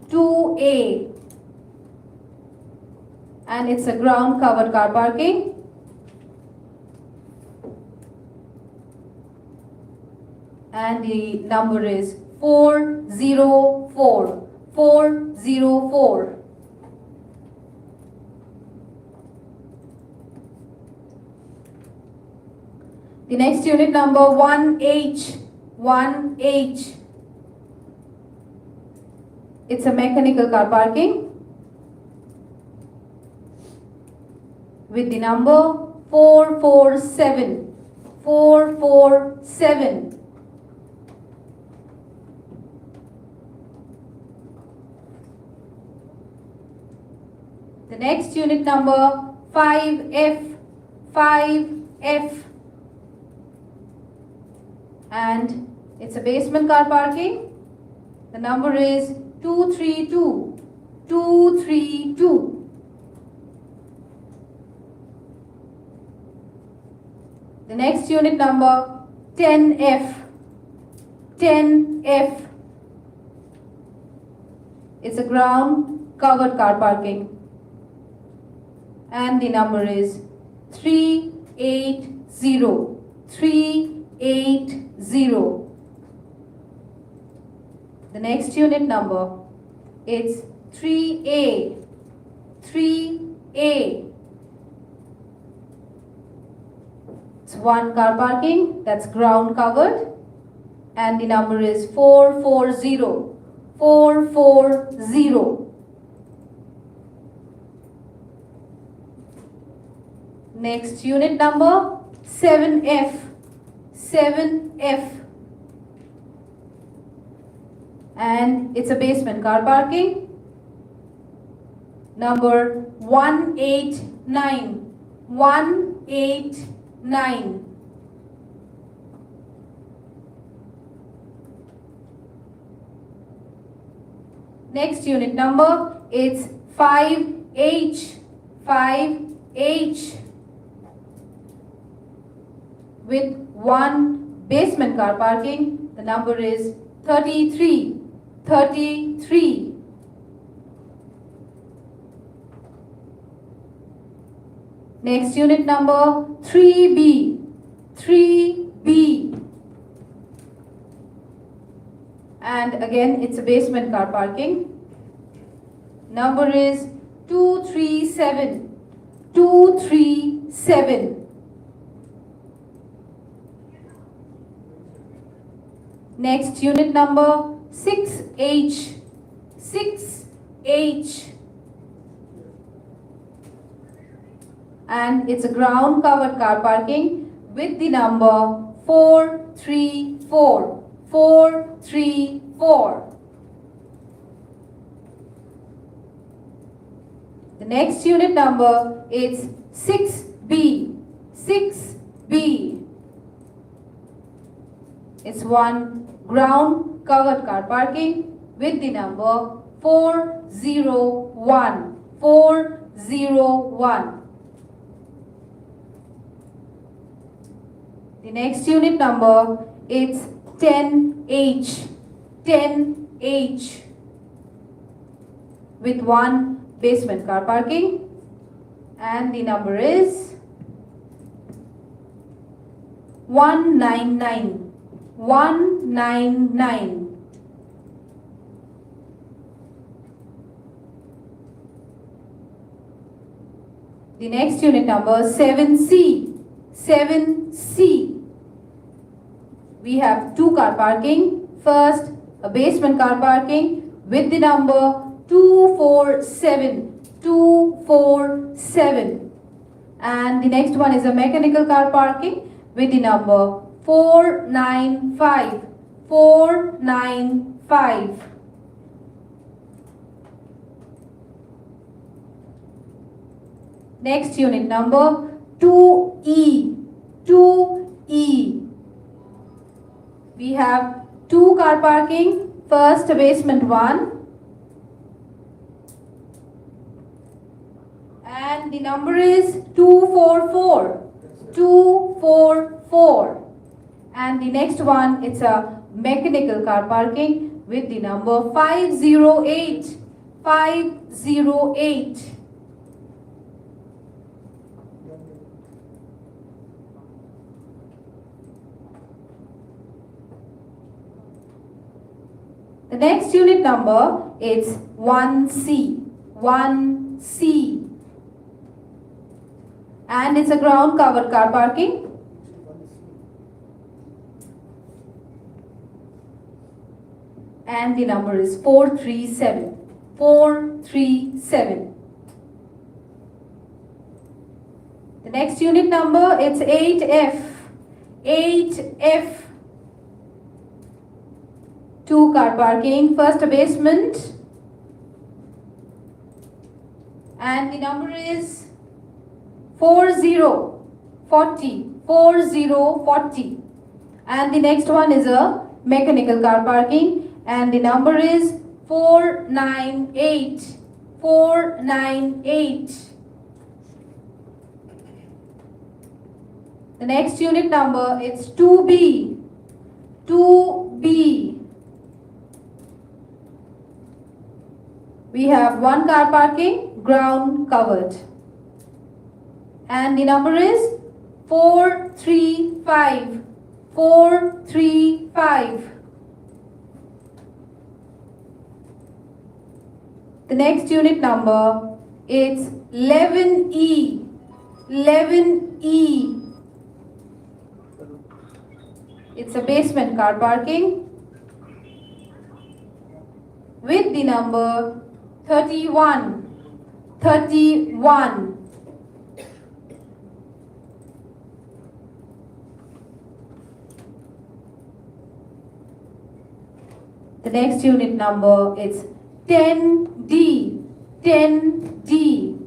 2A. And it's a ground covered car parking. And the number is 404. 404. The next unit number 1H. 1H. It's a mechanical car parking. With the number 447. 447. The next unit number 5F. 5F. And it's a basement car parking. The number is 232. 232. The next unit number 10F. 10F. It's a ground covered car parking. And the number is 380. 380. The next unit number, it's 3A. 3A. It's one car parking, that's ground covered. And the number is 440. 440. Next unit number 7F. 7F. And it's a basement car parking. Number 189. 189. Next unit number, it's 5H. 5H. With one basement car parking. The number is 33. 33. Next unit number 3B. 3B. And again it's a basement car parking. Number is 237. 237. Next unit number 6H. 6H. and it's a ground covered car parking with the number 434. 434. The next unit number is 6B. 6B. It's one ground covered car parking with the number 401. 401. The next unit number is 10H. 10H. With one basement car parking, and the number is 199. 199. The next unit number 7C. 7C. We have two car parking. First, a basement car parking with the number 247. 247. And the next one is a mechanical car parking with the number 495. 495. Next unit number 2E. 2E. We have two car parking. First, a basement one. And the number is 244. 244. And the next one, it's a mechanical car parking with the number 508. 508. The next unit number is 1C. 1C. And it's a ground covered car parking. And the number is 437. 437. The next unit number, it's 8F. 8F. Two car parking. First, a basement. And the number is 4040. 4040. And the next one is a mechanical car parking. And the number is 498. 498. The next unit number is 2B. 2B. We have one car parking, ground covered. And the number is 435. 435. The next unit number is 11E. 11E. It's a basement car parking with the number 31. 31. The next unit number is 10D. 10D.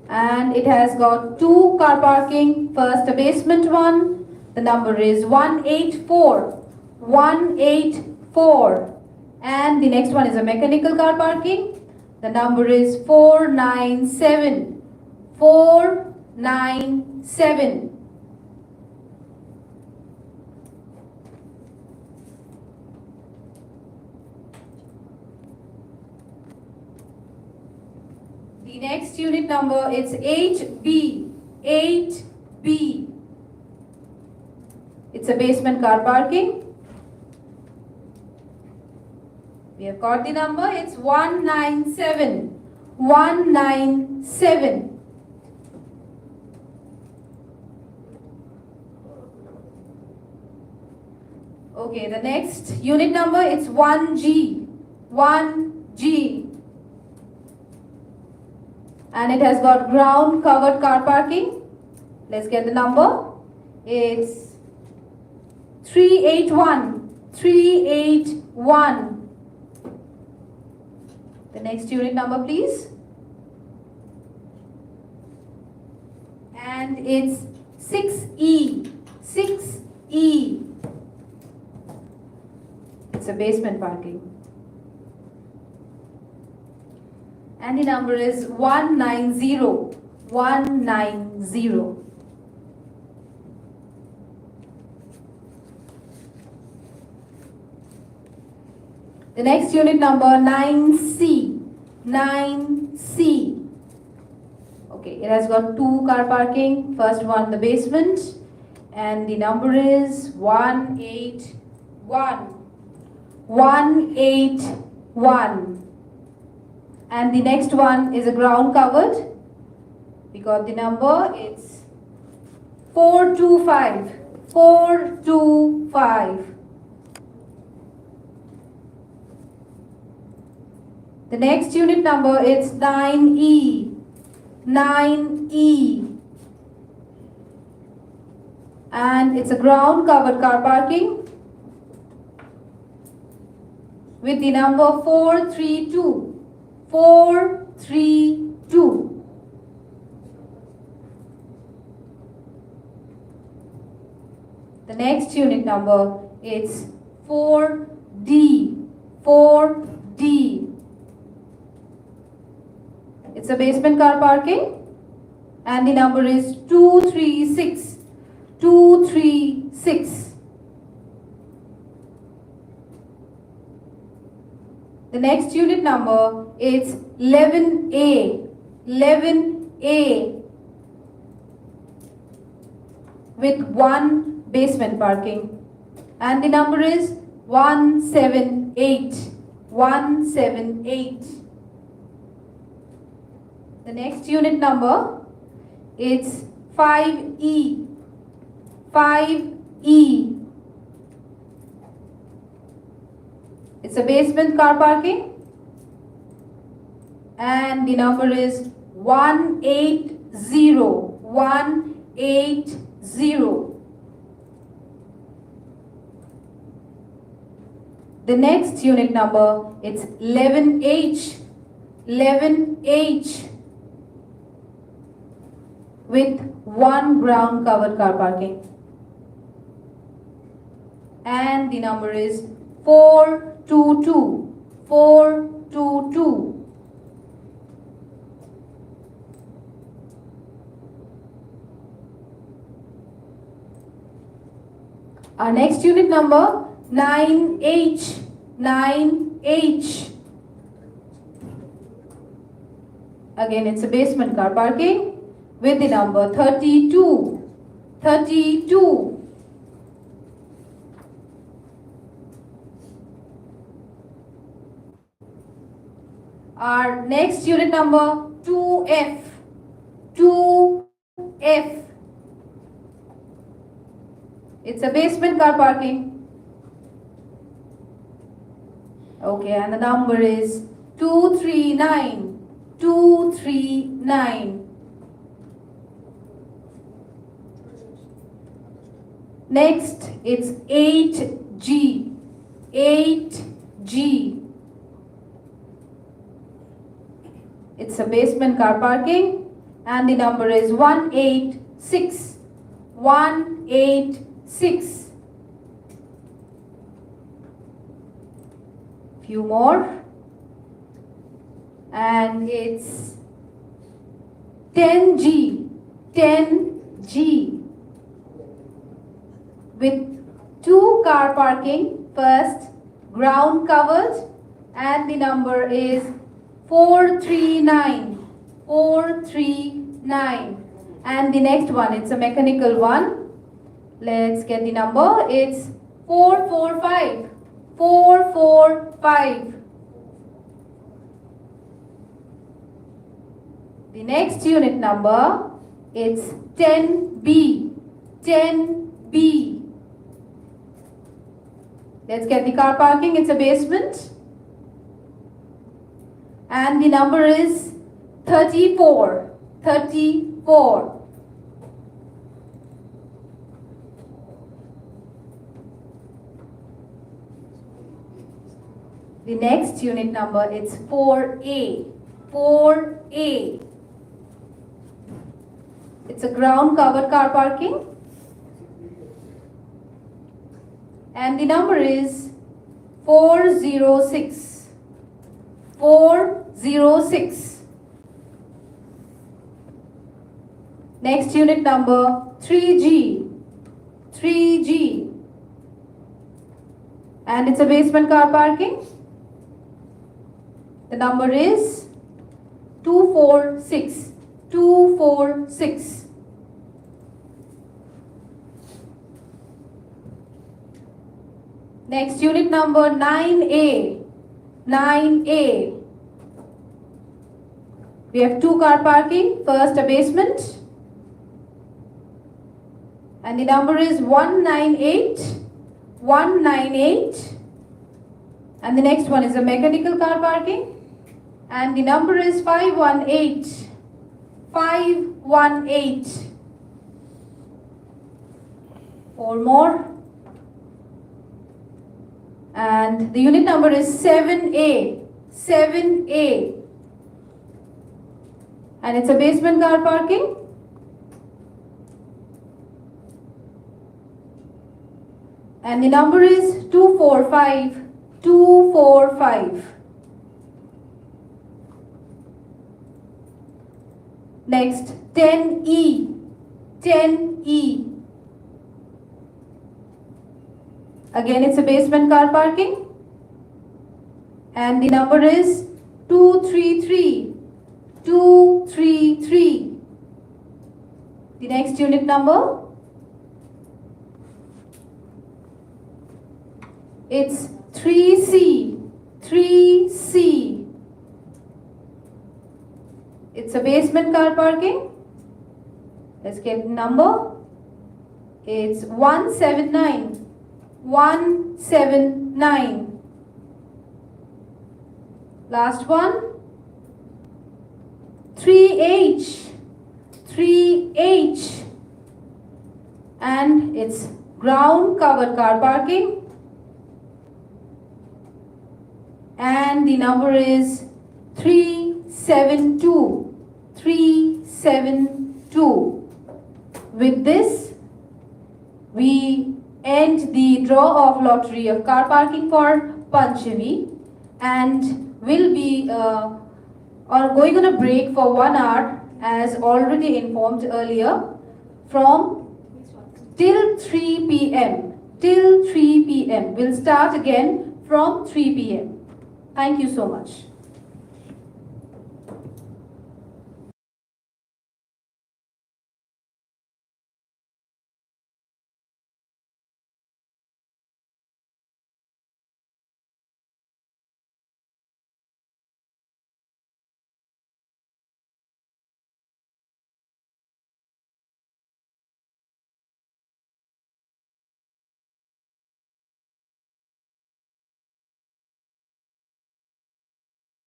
And it has got two car parking. First, a basement one. The number is 184. 184. And the next one is a mechanical car parking. The number is 497. 497. The next unit number is 8B. 8B. It's a basement car parking. We have got the number, it's 197. 197. Okay, the next unit number, it's 1G. 1G. and it has got ground covered car parking. Let's get the number. It's 381. 381. The next unit number, please. And it's 6E. 6E. It's a basement parking. And the number is 190. 190. The next unit number 9C. 9C. Okay, it has got 2 car parking. First one, the basement. And the number is 181. 181. And the next one is a ground covered. We got the number, it's 425. 425. The next unit number is 9E. 9E. And it's a ground covered car parking with the number 432. 432. The next unit number is 4D. 4D. It's a basement car parking and the number is 236. 236. The next unit number is 11A. 11A. With 1 basement parking. And the number is 178. 178. The next unit number is 5E. 5E. It's a basement car parking and the number is 180. 180. The next unit number, it's 11H. 11H. With 1 ground covered car parking. And the number is 422. 422. Our next unit number 9H. 9H. Again, it's a basement car parking with the number 32. 32. Our next unit number 2F. 2F. It's a basement car parking. Okay, and the number is 239. 239. Next, it's 8G. 8G. It's a basement car parking and the number is 186. 186. Few more. And it's 10G. 10G. With 2 car parking. First, ground covered and the number is 439. 439. And the next one, it's a mechanical one. Let's get the number. It's 445. 445. The next unit number, it's 10B. 10B. Let's get the car parking. It's a basement. And the number is 34. 34. The next unit number is 4A. 4A. It's a ground covered car parking. And the number is 406. 406. Next unit number 3G. 3G. And it's a basement car parking. The number is 246. 246. Next unit number 9A. 9A. We have two car parking. First a basement. And the number is 198. 198. And the next one is a mechanical car parking. And the number is 518. 518. Four more. And the unit number is 7A. 7A. And it's a basement car parking. And the number is 245. 245. Next, 10E. 10E. Again, it's a basement car parking. And the number is 233. 233. The next unit number, it's 3C. 3C. It's a basement car parking. Let's get the number. It's 179. 179. Last one. 3H. 3H. And it's ground covered car parking. And the number is 372. 372. With this, we end the draw of lottery of car parking for Panchami, and will be going on a break for 1 hour as already informed earlier, from till 3 p.m. Till 3 p.m. We'll start again from 3 p.m. Thank you so much.